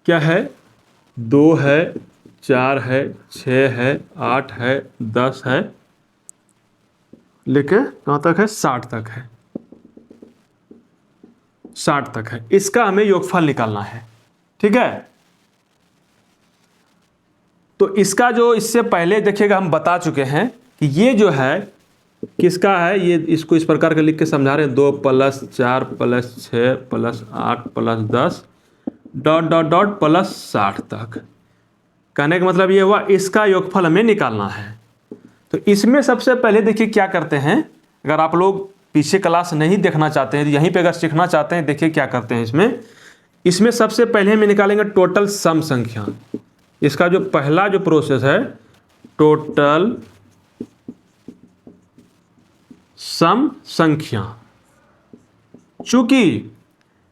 क्या है, 2 है, 4 है, 6 है, 8 है, 10 है, लेके कहां तक है 60 तक है, 60 तक है। इसका हमें योगफल निकालना है, ठीक है। तो इसका जो इससे पहले देखिएगा हम बता चुके हैं कि ये जो है किसका है, ये इसको इस प्रकार का लिख के समझा रहे हैं 2 + 4 + 6 + 8 + 10 ... + 60 तक। कहने का मतलब ये हुआ इसका योगफल हमें निकालना है। तो इसमें सबसे पहले देखिए क्या करते हैं, अगर आप लोग पीछे क्लास नहीं देखना चाहते हैं, यहीं पे अगर सीखना चाहते हैं, देखिए क्या करते हैं इसमें सबसे पहले हम निकालेंगे टोटल सम संख्या। इसका जो पहला जो प्रोसेस है टोटल सम संख्या। चूंकि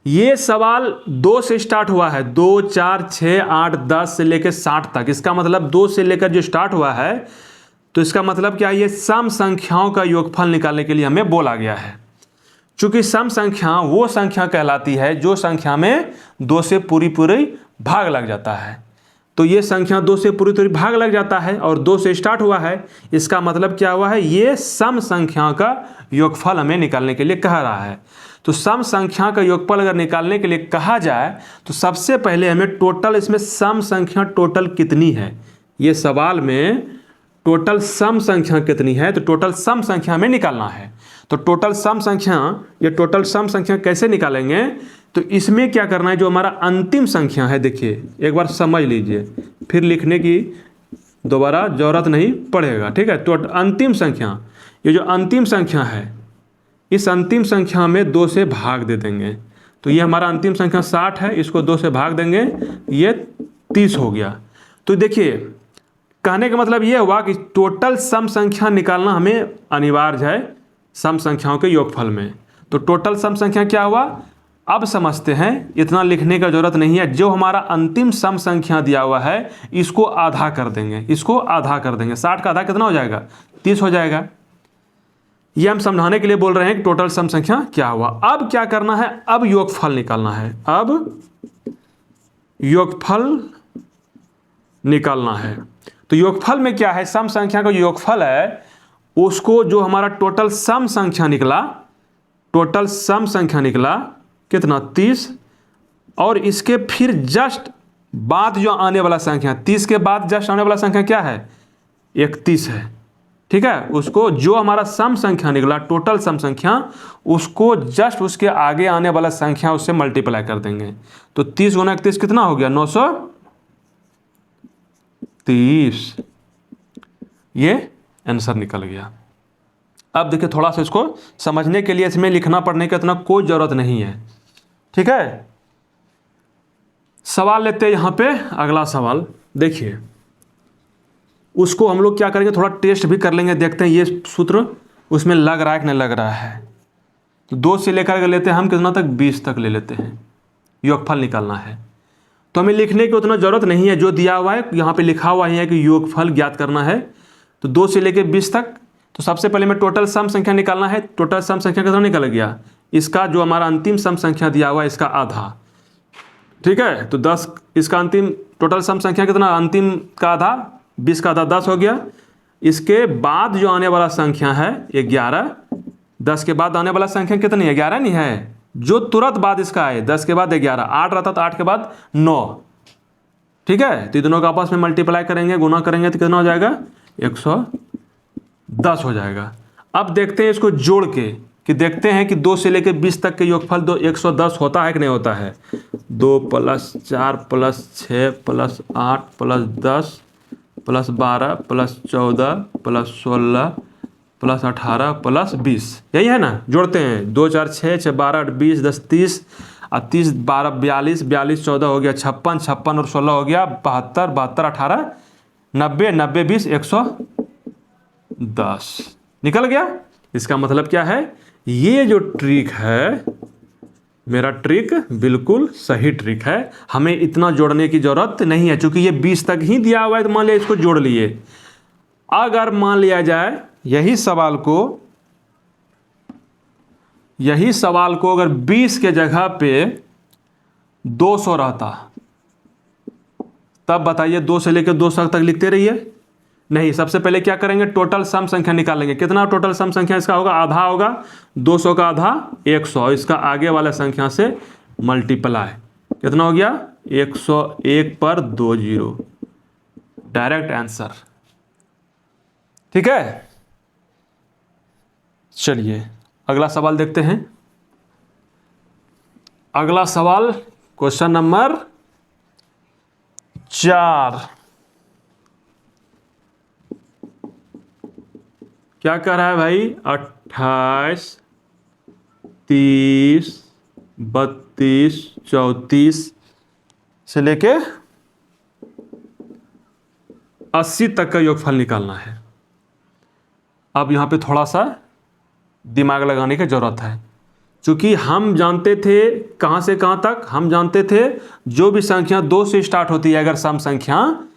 ये सवाल 2 से स्टार्ट हुआ है, 2 4 6 8 10 से लेकर 60 तक, इसका मतलब 2 से लेकर जो स्टार्ट हुआ है, तो इसका मतलब क्या है, ये सम संख्याओं का योगफल निकालने के लिए हमें बोला गया है। चूंकि सम संख्या वो संख्या कहलाती है जो संख्या में 2 से पूरी भाग लग जाता है। तो ये संख्या 2 से पूरी भाग लग जाता है और 2 से स्टार्ट हुआ है, इसका मतलब क्या हुआ है, ये सम संख्या का योगफल हमें निकालने के लिए कह रहा है। तो सम संख्या का योगफल अगर निकालने के लिए कहा जाए तो सबसे पहले हमें टोटल, इसमें सम संख्या टोटल कितनी है, ये सवाल में टोटल सम संख्या कितनी है, तो टोटल सम संख्या हमें निकालना है। तो टोटल सम संख्या, ये टोटल सम संख्या कैसे निकालेंगे, तो इसमें क्या करना है, जो हमारा अंतिम संख्या है, देखिए एक बार समझ लीजिए, फिर लिखने की दोबारा जरूरत नहीं पड़ेगा, ठीक है। तो अंतिम संख्या, ये जो अंतिम संख्या है, इस अंतिम संख्या में 2 से भाग दे देंगे। तो ये हमारा अंतिम संख्या 60 है, इसको 2 से भाग देंगे, ये 30 हो गया। तो देखिए कहने का मतलब ये हुआ कि टोटल सम संख्या निकालना हमें अनिवार्य है सम संख्याओं के योगफल में। तो टोटल सम संख्या क्या हुआ, अब समझते हैं, इतना लिखने का जरूरत नहीं है। जो हमारा अंतिम सम संख्या दिया हुआ है इसको आधा कर देंगे, इसको आधा कर देंगे। 60 का आधा कितना हो जाएगा, 30 हो जाएगा। ये हम समझाने के लिए बोल रहे हैं कि टोटल सम संख्या क्या हुआ। अब क्या करना है, अब योगफल निकालना है, अब योगफल निकालना है। तो योगफल में क्या है, सम संख्या का योगफल है उसको, जो हमारा टोटल सम संख्या निकला, टोटल सम संख्या निकला कितना, 30, और इसके फिर जस्ट बाद जो आने वाला संख्या, 30 के बाद जस्ट आने वाला संख्या क्या है, 31 है, ठीक है। उसको जो हमारा सम संख्या निकला, टोटल सम संख्या, उसको जस्ट उसके आगे आने वाला संख्या उससे मल्टीप्लाई कर देंगे। तो 30 × 31 कितना हो गया, 930। ये आंसर निकल गया। अब देखिए थोड़ा सा इसको समझने के लिए इसमें लिखना पढ़ने की इतना कोई ज़रूरत नहीं है, ठीक है। सवाल लेते हैं यहाँ पे, अगला सवाल देखिए, उसको हम लोग क्या करेंगे, थोड़ा टेस्ट भी कर लेंगे, देखते हैं ये सूत्र उसमें लग रहा है कि नहीं लग रहा है। तो 2 से लेकर लेते हैं हम कितना तक, 20 तक ले लेते हैं, योगफल निकालना है। तो हमें लिखने की उतना ज़रूरत नहीं है, जो दिया हुआ है यहाँ पे लिखा हुआ है कि योगफल ज्ञात करना है। तो 2 से लेकर 20 तक, तो सबसे पहले में टोटल सम संख्या निकालना है। टोटल सम संख्या कितना निकल गया, इसका जो हमारा अंतिम सम संख्या दिया हुआ है इसका आधा, ठीक है। तो 10, इसका अंतिम टोटल सम संख्या कितना, अंतिम का आधा, 20 का आधा 10 हो गया। इसके बाद जो आने वाला संख्या है 11, 10 के बाद आने वाला संख्या कितनी है, 11 नहीं है, जो तुरंत बाद इसका है, 10 के बाद 11, 8 रहता तो 8 के बाद 9, ठीक है। तो दोनों का आपस में मल्टीप्लाई करेंगे, गुना करेंगे तो कितना हो जाएगा, 110 हो जाएगा। अब देखते हैं इसको जोड़ के, कि देखते हैं कि 2 से लेकर 20 तक के योगफल 110 होता है कि नहीं होता है। 2 + 4 + 6 + 8 + 10 + 12 + 14 + 16 + 18 + 20, यही है ना। जोड़ते हैं, 2 4 6 6 12 8 20 10 30 और 30 12 42 42 14 हो गया 56 56 और 16 हो गया 72 72 18 90 90 20 110 निकल गया। इसका मतलब क्या है, ये जो ट्रिक है, मेरा ट्रिक बिल्कुल सही ट्रिक है, हमें इतना जोड़ने की जरूरत नहीं है, क्योंकि ये 20 तक ही दिया हुआ है। तो मान लिया इसको जोड़ लिए, अगर मान लिया जाए यही सवाल को अगर 20 के जगह पे 200 रहता, तब बताइए 2 से लेकर 200 तक लिखते रहिए। नहीं, सबसे पहले क्या करेंगे, टोटल सम संख्या निकालेंगे। कितना टोटल सम संख्या इसका होगा, आधा होगा, 200 का आधा 100, इसका आगे वाला संख्या से मल्टीप्लाई, कितना हो गया 101 पर 2 0, डायरेक्ट आंसर। ठीक है, चलिए अगला सवाल देखते हैं। अगला सवाल क्वेश्चन नंबर 4। क्या कह रहा है भाई? 28, 30, 32, 34 से लेके 80 तक का योगफल निकालना है। अब यहाँ पे थोड़ा सा दिमाग लगाने की ज़रूरत है, क्योंकि हम जानते थे कहाँ से कहाँ तक, हम जानते थे जो भी संख्या 2 से स्टार्ट होती है अगर सम संख्या,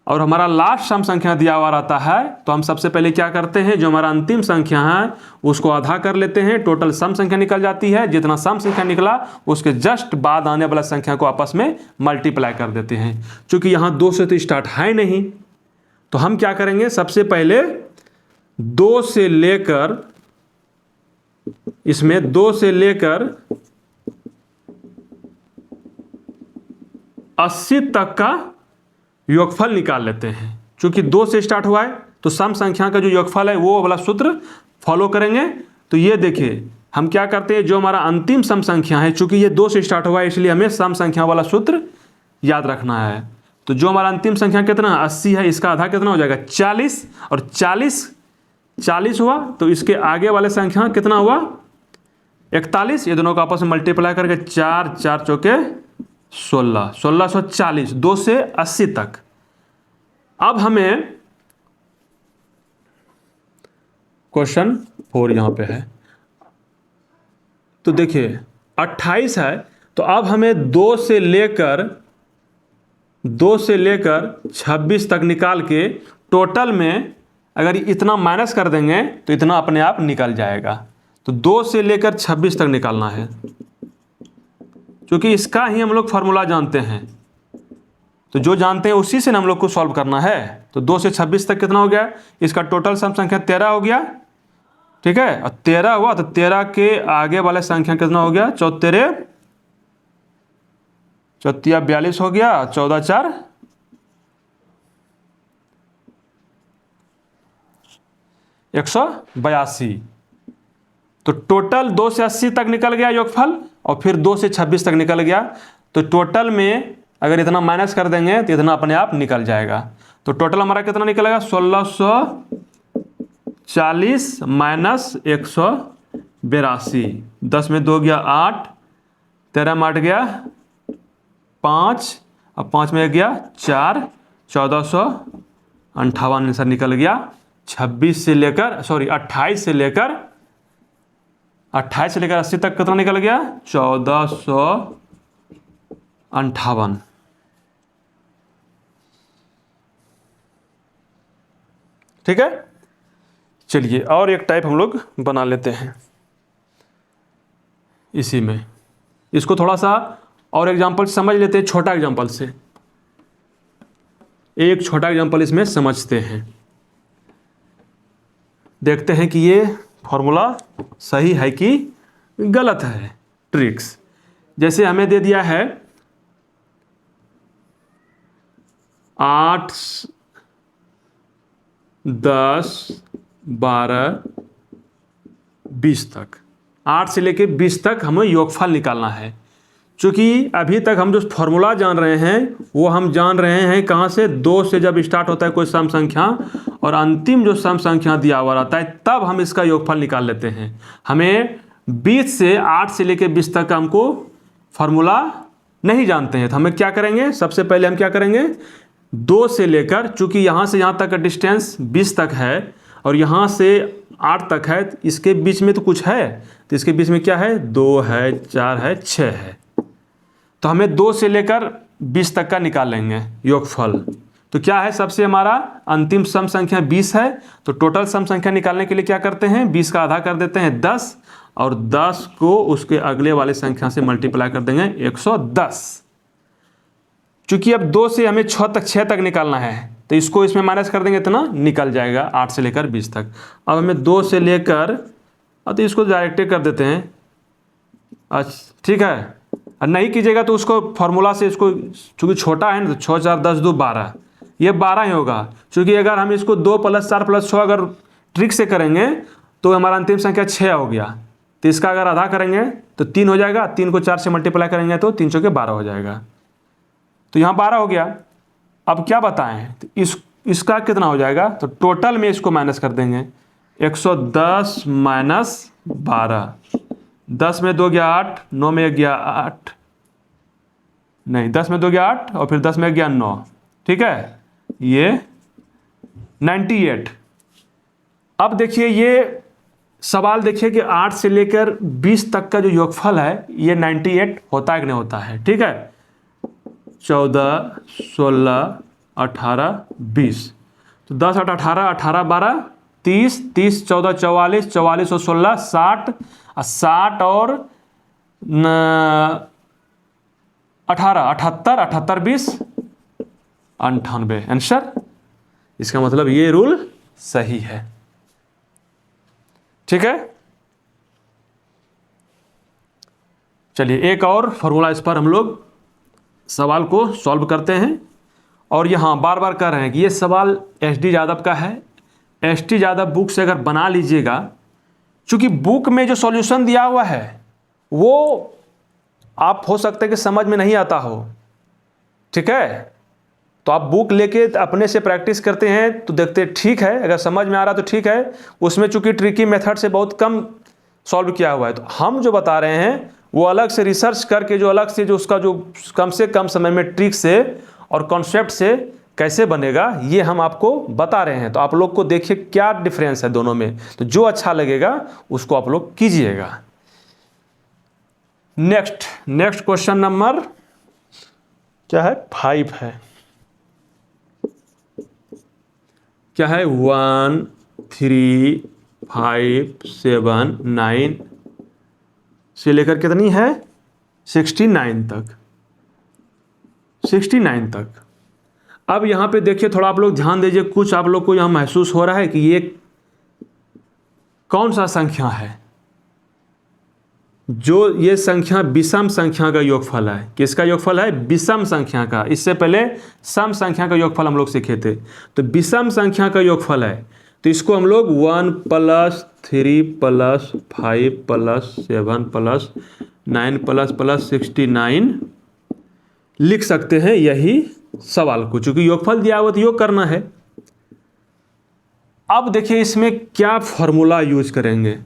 और हमारा लास्ट सम संख्या दिया हुआ रहता है, तो हम सबसे पहले क्या करते हैं, जो हमारा अंतिम संख्या है उसको आधा कर लेते हैं, टोटल सम संख्या निकल जाती है। जितना सम संख्या निकला उसके जस्ट बाद आने वाला संख्या को आपस में मल्टीप्लाई कर देते हैं। क्योंकि यहाँ 2 से तो स्टार्ट है नहीं, तो हम क्या करेंगे, सबसे पहले 2 से लेकर, इसमें 2 से लेकर 80 तक का योगफल निकाल लेते हैं। क्योंकि 2 से स्टार्ट हुआ है तो सम संख्या का जो योगफल है वो वाला सूत्र फॉलो करेंगे। तो ये देखिए हम क्या करते हैं, जो हमारा अंतिम सम संख्या है, चूंकि ये 2 से स्टार्ट हुआ है इसलिए हमें सम संख्या वाला सूत्र याद रखना है। तो जो हमारा अंतिम संख्या कितना 80 है, इसका आधा कितना हो जाएगा 40, और 40 हुआ तो इसके आगे वाले संख्या कितना हुआ 41। ये दोनों को आपस में मल्टीप्लाई करके 4 4 चौके 16, 1640, 2 से 80 तक। अब हमें क्वेश्चन 4 यहां पे है, तो देखिए 28 है, तो अब हमें 2 से लेकर 26 तक निकाल के टोटल में अगर इतना माइनस कर देंगे तो इतना अपने आप निकल जाएगा। तो 2 से लेकर 26 तक निकालना है, क्योंकि इसका ही हम लोग फार्मूला जानते हैं। तो जो जानते हैं उसी से हम लोग को सॉल्व करना है। तो 2 से 26 तक कितना हो गया, इसका टोटल सम संख्या 13 हो गया। ठीक है, और 13 हुआ तो 13 के आगे वाले संख्या कितना हो गया 4 42 हो गया, 14 4 182। तो टोटल 2 से 80 तक निकल गया योगफल, और फिर 2 से 26 तक निकल गया। तो टोटल में अगर इतना माइनस कर देंगे तो इतना अपने आप निकल जाएगा। तो टोटल हमारा कितना निकलेगा 1640 माइनस 182। 10 में 2 गया 8, 13 में 8 गया 5, अब 5 में 1 गया 4, 1458 आंसर निकल गया। 28 से लेकर 80 तक कितना निकल गया 1458। ठीक है, चलिए और एक टाइप हम लोग बना लेते हैं इसी में। इसको थोड़ा सा और एग्जांपल समझ लेते हैं, छोटा एग्जांपल से। एक छोटा एग्जांपल इसमें समझते हैं, देखते हैं कि ये फॉर्मूला सही है कि गलत है। ट्रिक्स जैसे हमें दे दिया है 8, 10, 12, 20 तक, 8 से लेके 20 तक हमें योगफल निकालना है। क्योंकि अभी तक हम जो फॉर्मूला जान रहे हैं वो हम जान रहे हैं कहाँ से, 2 से जब स्टार्ट होता है कोई सम संख्या और अंतिम जो सम संख्या दिया हुआ रहता है तब हम इसका योगफल निकाल लेते हैं। हमें 20 से 8 से लेके 20 तक का हमको फॉर्मूला नहीं जानते हैं, तो हमें क्या करेंगे, सबसे पहले हम क्या करेंगे 2 से लेकर, चूँकि यहाँ से यहाँ तक का डिस्टेंस 20 तक है और यहाँ से 8 तक है, इसके बीच में तो कुछ है, तो इसके बीच में क्या है 2 है, 4 है, 6 है। तो हमें 2 से लेकर 20 तक का निकाल लेंगे योगफल। तो क्या है, सबसे हमारा अंतिम सम संख्या 20 है, तो टोटल सम संख्या निकालने के लिए क्या करते हैं 20 का आधा कर देते हैं 10, और 10 को उसके अगले वाले संख्या से मल्टीप्लाई कर देंगे 110। चूंकि अब 2 से हमें 6 तक निकालना है तो इसको इसमें माइनस कर देंगे, इतना निकल जाएगा 8 से लेकर 20 तक। अब हमें 2 से लेकर, तो इसको डायरेक्ट कर देते हैं। अच्छा ठीक है, और नहीं कीजिएगा तो उसको फॉर्मूला से, इसको चूँकि छोटा है ना, तो 6 4 10 2 12, ये 12 ही होगा, क्योंकि अगर हम इसको 2 + 4 + 6 अगर ट्रिक से करेंगे तो हमारा अंतिम संख्या 6 हो गया। तो इसका अगर आधा करेंगे तो 3 हो जाएगा, 3 को 4 से मल्टीप्लाई करेंगे तो 3 चौके 12 हो जाएगा। तो यहाँ 12 हो गया। अब क्या बताएं, तो इसका कितना हो जाएगा, तो टोटल में इसको माइनस कर देंगे। 110 - 12, 10 में 2 गया 8, 9 में 1 गया 8, नहीं 10 में 2 गया 8 और फिर 10 में 1 गया 9, ठीक है, ये 98। अब देखिए ये सवाल देखिए कि 8 से लेकर 20 तक का जो योगफल है ये 98 होता है कि नहीं होता है, ठीक है। 14, 16, 18, 20, तो 10, 8, 18, 18, 12, 30, 30, 14, 44, 44 और 16, 60, 60 और 18, 78, 78, 20, 98 आंसर। इसका मतलब ये रूल सही है, ठीक है। चलिए एक और फॉर्मूला इस पर हम लोग सवाल को सॉल्व करते हैं। और यहाँ बार बार कह रहे हैं कि ये सवाल एस.डी. यादव का है। एस.टी. यादव बुक से अगर बना लीजिएगा, क्योंकि बुक में जो सॉल्यूशन दिया हुआ है वो आप हो सकता है कि समझ में नहीं आता हो, ठीक है। तो आप बुक लेके अपने से प्रैक्टिस करते हैं तो देखते ठीक है, अगर समझ में आ रहा तो ठीक है। उसमें चूंकि ट्रिकी मेथड से बहुत कम सॉल्व किया हुआ है, तो हम जो बता रहे हैं वो अलग से रिसर्च करके जो अलग से जो उसका जो कम से कम समय में ट्रिक से और कॉन्सेप्ट से कैसे बनेगा ये हम आपको बता रहे हैं। तो आप लोग को देखिए क्या डिफरेंस है दोनों में, तो जो अच्छा लगेगा उसको आप लोग कीजिएगा। नेक्स्ट क्वेश्चन नंबर क्या है, 5 है। क्या है, 1, 3, 5, 7, 9 से लेकर कितनी है, 69 तक, 69 तक। अब यहाँ पे देखिए थोड़ा आप लोग ध्यान दीजिए, कुछ आप लोग को यहाँ महसूस हो रहा है कि ये कौन सा संख्या है। जो ये संख्या विषम संख्या का योगफल है। किसका योगफल है, विषम संख्या का। इससे पहले सम संख्या का योगफल हम लोग सीखे थे, तो विषम संख्या का योगफल है। तो इसको हम लोग 1 + 3 + 5 + 7 + 9 + 69 लिख सकते हैं यही सवाल को, चूंकि योगफल दिया हुआ तो योग करना है। अब देखिए इसमें क्या फॉर्मूला यूज करेंगे।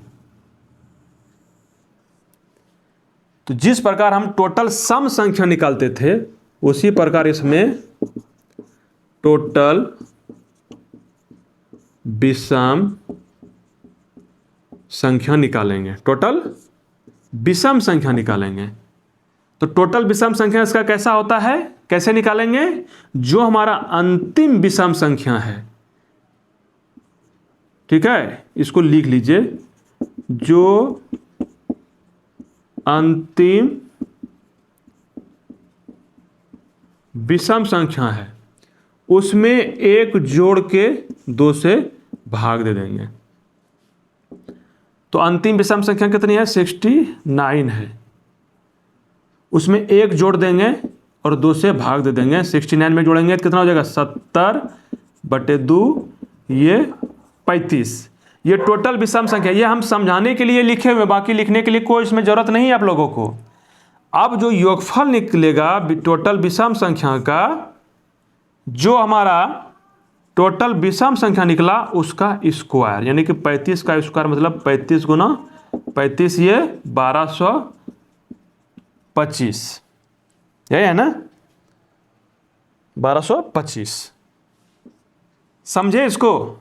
तो जिस प्रकार हम टोटल सम संख्या निकालते थे उसी प्रकार इसमें टोटल विषम संख्या निकालेंगे। टोटल विषम संख्या निकालेंगे। तो टोटल विषम संख्या इसका कैसा होता है, कैसे निकालेंगे, जो हमारा अंतिम विषम संख्या है, ठीक है, इसको लिख लीजिए, जो अंतिम विषम संख्या है उसमें एक जोड़ के 2 से भाग दे देंगे। तो अंतिम विषम संख्या कितनी है, 69 है। उसमें एक जोड़ देंगे और 2 से भाग दे देंगे। 69 में जोड़ेंगे तो कितना हो जाएगा, 70/2, ये 35। ये टोटल विषम संख्या, ये हम समझाने के लिए लिखे हुए, बाकी लिखने के लिए कोई इसमें जरूरत नहीं है आप लोगों को। अब जो योगफल निकलेगा टोटल विषम संख्या का, जो हमारा टोटल विषम संख्या निकला उसका स्क्वायर, यानी कि 35 का स्क्वायर मतलब 35 गुना 35, ये 1225, यही है ना, 1225। समझे इसको,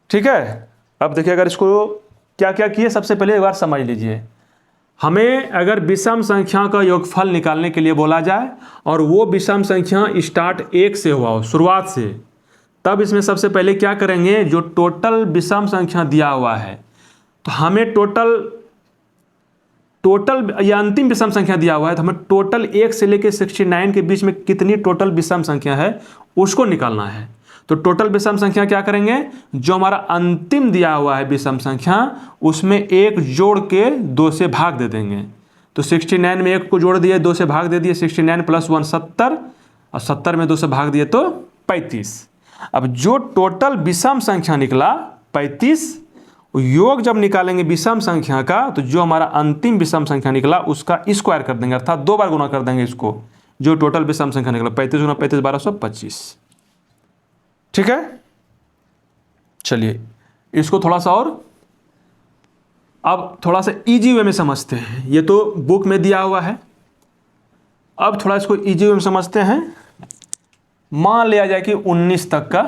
ठीक है। अब देखिए अगर इसको क्या क्या किए, सबसे पहले एक बार समझ लीजिए। हमें अगर विषम संख्या का योगफल निकालने के लिए बोला जाए और वो विषम संख्या स्टार्ट 1 से हुआ हो, शुरुआत से, तब इसमें सबसे पहले क्या करेंगे, जो टोटल विषम संख्या दिया हुआ है, तो हमें टोटल या अंतिम विषम संख्या दिया हुआ है, तो हमें टोटल 1 से लेकर 69 के बीच में कितनी टोटल विषम संख्या है उसको निकालना है। तो टोटल विषम संख्या क्या करेंगे, जो हमारा अंतिम दिया हुआ है विषम संख्या उसमें एक जोड़ के 2 से भाग दे देंगे। तो 69 में 1 को जोड़ दिए, 2 से भाग दे दिए, 69 + 1 70, और 70 में 2 से भाग दिए तो 35। अब जो टोटल विषम संख्या निकला 35, योग जब निकालेंगे विषम संख्या का तो जो हमारा अंतिम विषम संख्या निकला उसका स्क्वायर कर देंगे, अर्थात 2 बार गुना कर देंगे इसको। जो टोटल विषम संख्या निकला 35 गुना 35 1225। ठीक है, चलिए इसको थोड़ा सा और अब थोड़ा सा इजी वे में समझते हैं। ये तो बुक में दिया हुआ है, अब थोड़ा इसको इजी वे में समझते हैं। मान लिया जाए कि 19 तक का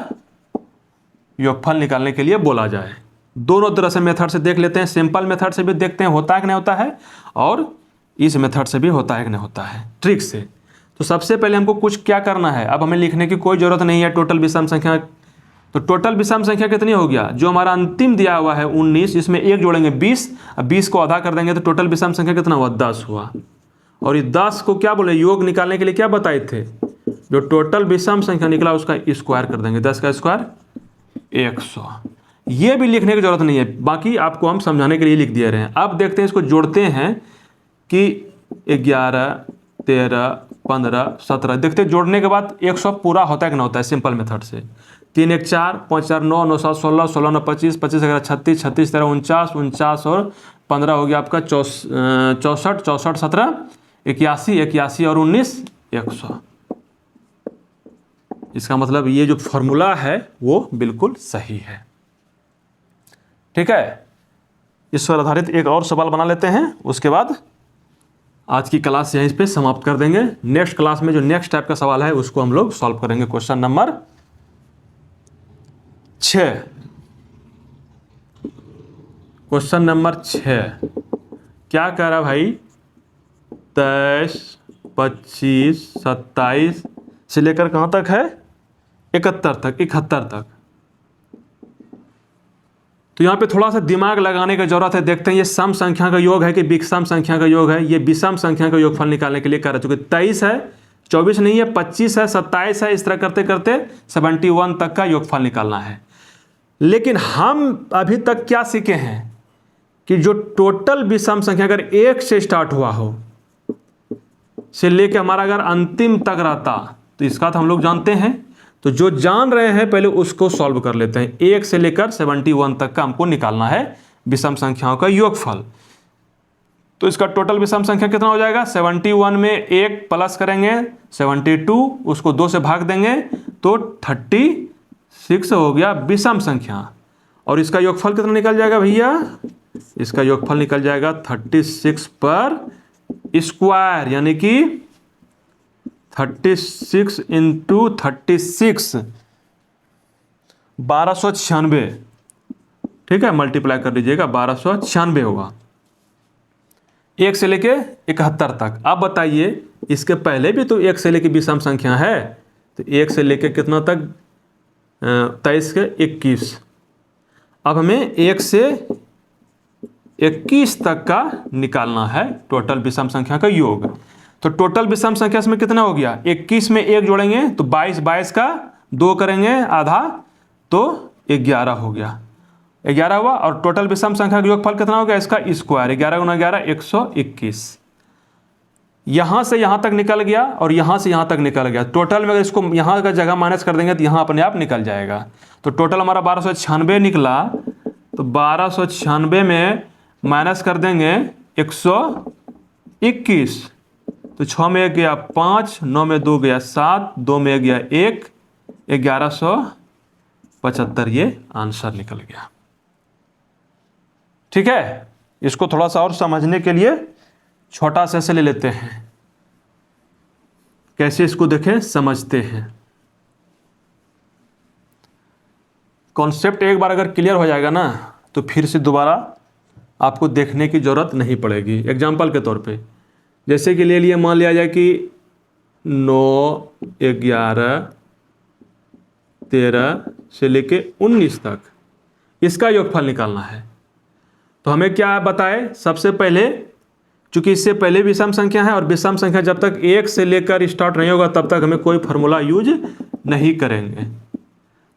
योगफल निकालने के लिए बोला जाए। दोनों तरह से मेथड से देख लेते हैं, सिंपल मेथड से भी देखते हैं होता है कि नहीं होता है, और इस मेथड से भी होता है कि नहीं होता है, ट्रिक से। तो सबसे पहले हमको कुछ क्या करना है, अब हमें लिखने की कोई ज़रूरत नहीं है टोटल विषम संख्या। तो टोटल विषम संख्या कितनी हो गया, जो हमारा अंतिम दिया हुआ है 19, इसमें 1 जोड़ेंगे 20, अब 20 को आधा कर देंगे तो टोटल विषम संख्या कितना हुआ 10 हुआ। और ये 10 को क्या बोले, योग निकालने के लिए क्या बताए थे, जो टोटल विषम संख्या निकला उसका स्क्वायर कर देंगे, 10 का स्क्वायर 100। ये भी लिखने की जरूरत नहीं है, बाकी आपको हम समझाने के लिए लिख दिए रहे हैं। अब देखते हैं इसको जोड़ते हैं कि 11 13 15 17, देखते हैं जोड़ने के बाद 100 पूरा होता है कि ना होता है सिंपल मेथड से। 3 1 4 5 4 9 9 7 16 16 9 25 25 11 36 36 13 49 49 और 15 हो गया आपका 64 64 17 81 81 और 19 100। इसका मतलब ये जो फॉर्मूला है वो बिल्कुल सही है। ठीक है, इस पर आधारित एक और सवाल बना लेते हैं, उसके बाद आज की क्लास यहीं पे समाप्त कर देंगे। नेक्स्ट क्लास में जो नेक्स्ट टाइप का सवाल है उसको हम लोग सॉल्व करेंगे। क्वेश्चन नंबर 6, क्वेश्चन नंबर 6 क्या कह रहा है भाई, 23 25 27 से लेकर कहाँ तक है 71 तक। तो यहाँ पे थोड़ा सा दिमाग लगाने की जरूरत है। देखते हैं ये सम संख्या का योग है कि विषम संख्या का योग है। ये विषम संख्या का योगफल निकालने के लिए कर रहे, चूंकि 23 है 24 नहीं है 25 है 27 है, इस तरह करते करते 71 तक का योगफल निकालना है। लेकिन हम अभी तक क्या सीखे हैं कि जो टोटल विषम संख्या अगर 1 से स्टार्ट हुआ हो से लेके हमारा अगर अंतिम तक रहता तो इसका तो हम लोग जानते हैं। तो जो जान रहे हैं पहले उसको सॉल्व कर लेते हैं। 1 से लेकर 71 तक का हमको निकालना है विषम संख्याओं का योगफल। तो इसका टोटल विषम संख्या कितना हो जाएगा, 71 में 1 प्लस करेंगे 72, उसको 2 से भाग देंगे तो 36 हो गया विषम संख्या। और इसका योगफल कितना निकल जाएगा भैया, इसका योगफल निकल जाएगा 36 पर स्क्वायर, यानी कि 36 इंटू 36 1296। ठीक है, मल्टीप्लाई कर लीजिएगा 1296 होगा 1 से लेके 71 तक। अब बताइए इसके पहले भी तो 1 से लेके विषम संख्या है, तो 1 से लेके कितना तक 23 के 21। अब हमें 1 से 21 तक का निकालना है टोटल विषम संख्या का योग। तो टोटल विषम संख्या इसमें कितना हो गया, 21 में 1 जोड़ेंगे तो 22, 22 का 2 करेंगे आधा तो 11 हो गया, 11 हुआ। और टोटल विषम संख्या का योगफल कितना हो गया, इसका स्क्वायर 11 गुना 11 121। यहाँ से यहाँ तक निकल गया और यहाँ से यहाँ तक निकल गया। टोटल में अगर इसको यहाँ का जगह माइनस कर देंगे तो यहाँ अपने आप निकल जाएगा। तो टोटल हमारा 1296 निकला, तो 1296 में माइनस कर देंगे 121, तो 6 में 1 गया 5, 9 में 2 गया 7, 2 में 1 गया 1, 1175 ये आंसर निकल गया। ठीक है, इसको थोड़ा सा और समझने के लिए छोटा सा ऐसे ले लेते हैं, कैसे इसको देखें समझते हैं। कॉन्सेप्ट एक बार अगर क्लियर हो जाएगा ना तो फिर से दोबारा आपको देखने की जरूरत नहीं पड़ेगी। एग्जाम्पल के तौर पे जैसे कि ले लिए, मान लिया जाए कि 9 11 13 से लेके 19 तक इसका योगफल निकालना है। तो हमें क्या बताए, सबसे पहले चूंकि इससे पहले विषम संख्या है और विषम संख्या जब तक 1 से लेकर स्टार्ट नहीं होगा तब तक हमें कोई फार्मूला यूज नहीं करेंगे।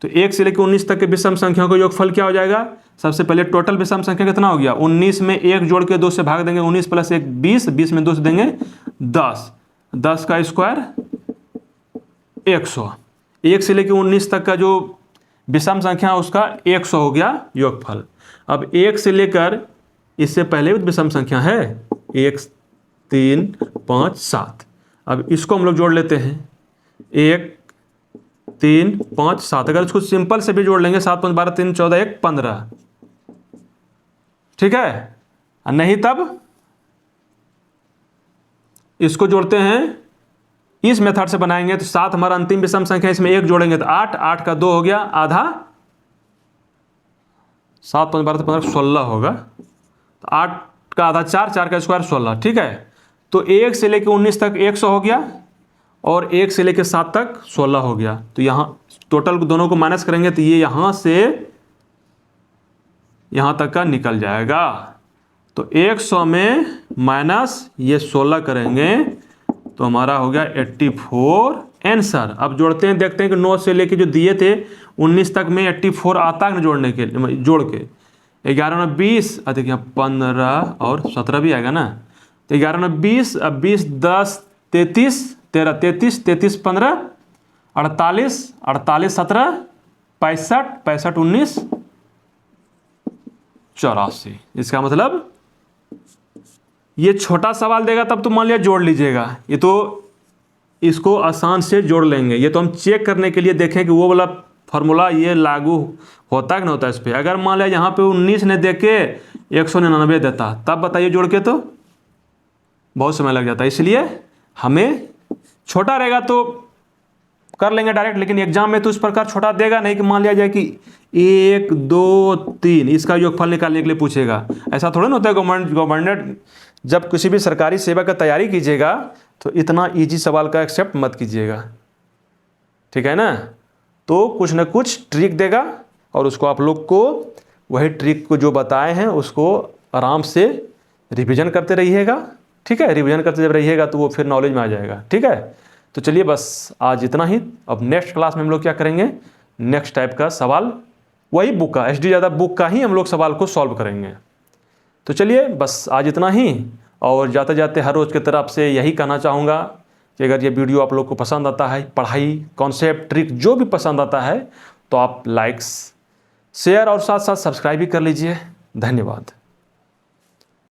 तो 1 से लेकर 19 तक के विषम संख्याओं का योगफल क्या हो जाएगा, सबसे पहले टोटल विषम संख्या कितना हो गया, 19 में 1 जोड़ के 2 से भाग देंगे, 19 प्लस 1 20, 20 में 2 से देंगे 10, 10 का स्क्वायर 100। 1 से लेकर 19 तक का जो विषम संख्या उसका 100 हो गया योगफल। अब 1 से लेकर इससे पहले विषम संख्या है 1 3 5 7। अब इसको हम लोग जोड़ लेते हैं 1 3 5 7। अगर इसको सिंपल से भी जोड़ लेंगे 7 5 12 3 14 1 15, ठीक है। नहीं तब इसको जोड़ते हैं, इस मेथड से बनाएंगे तो 7 हमारा अंतिम विषम संख्या, इसमें 1 जोड़ेंगे तो 8, 8 का 2 हो गया आधा, 7 5 12 15 16 होगा, तो 8 का आधा 4, 4 का स्क्वायर 16, ठीक है। तो 1 से लेकर 19 तक 100 हो गया और 1 से लेकर 7 तक 16 हो गया। तो यहाँ टोटल दोनों को माइनस करेंगे तो ये यहाँ से यहाँ तक का निकल जाएगा। तो 100 में माइनस ये 16 करेंगे तो हमारा हो गया 84 आंसर। अब जोड़ते हैं, देखते हैं कि 9 से लेके जो दिए थे 19 तक में 84 आता है ना जोड़ने के, जोड़ के 11 में 20, देखिए 15 और 17 भी आएगा ना, तो 11 में 20, अब 20 10 33 13 33 33 15 48 48 17 65 65 19 84। इसका मतलब ये छोटा सवाल देगा तब तो मान लिया जोड़ लीजिएगा, ये तो इसको आसान से जोड़ लेंगे। ये तो हम चेक करने के लिए देखें कि वो वाला फार्मूला ये लागू होता है कि नहीं होता है इस पर। अगर मान लिया यहाँ पे 19 ने दे के 199 देता, तब बताइए जोड़ के तो बहुत समय लग जाता है। इसलिए हमें छोटा रहेगा तो कर लेंगे डायरेक्ट, लेकिन एग्जाम में तो इस प्रकार छोटा देगा नहीं कि मान लिया जाए कि 1 2 3 इसका योगफल निकालने के लिए पूछेगा। ऐसा थोड़ा ना होता है। गवर्नमेंट जब किसी भी सरकारी सेवा का तैयारी कीजिएगा तो इतना इजी सवाल का एक्सेप्ट मत कीजिएगा, ठीक है ना। तो कुछ ना कुछ ट्रिक देगा और उसको आप लोग को वही ट्रिक को जो बताए हैं उसको आराम से रिवीजन करते रहिएगा, ठीक है। रिवीजन करते जब रहिएगा तो वो फिर नॉलेज में आ जाएगा, ठीक है। तो चलिए बस आज इतना ही। अब नेक्स्ट क्लास में हम लोग क्या करेंगे, नेक्स्ट टाइप का सवाल वही बुक का एसडी ज़्यादा बुक का ही हम लोग सवाल को सॉल्व करेंगे। तो चलिए बस आज इतना ही। और जाते जाते हर रोज़ की तरफ से यही कहना चाहूँगा कि अगर ये वीडियो आप लोग को पसंद आता है, पढ़ाई कॉन्सेप्ट ट्रिक जो भी पसंद आता है, तो आप लाइक्स शेयर और साथ साथ सब्सक्राइब भी कर लीजिए। धन्यवाद।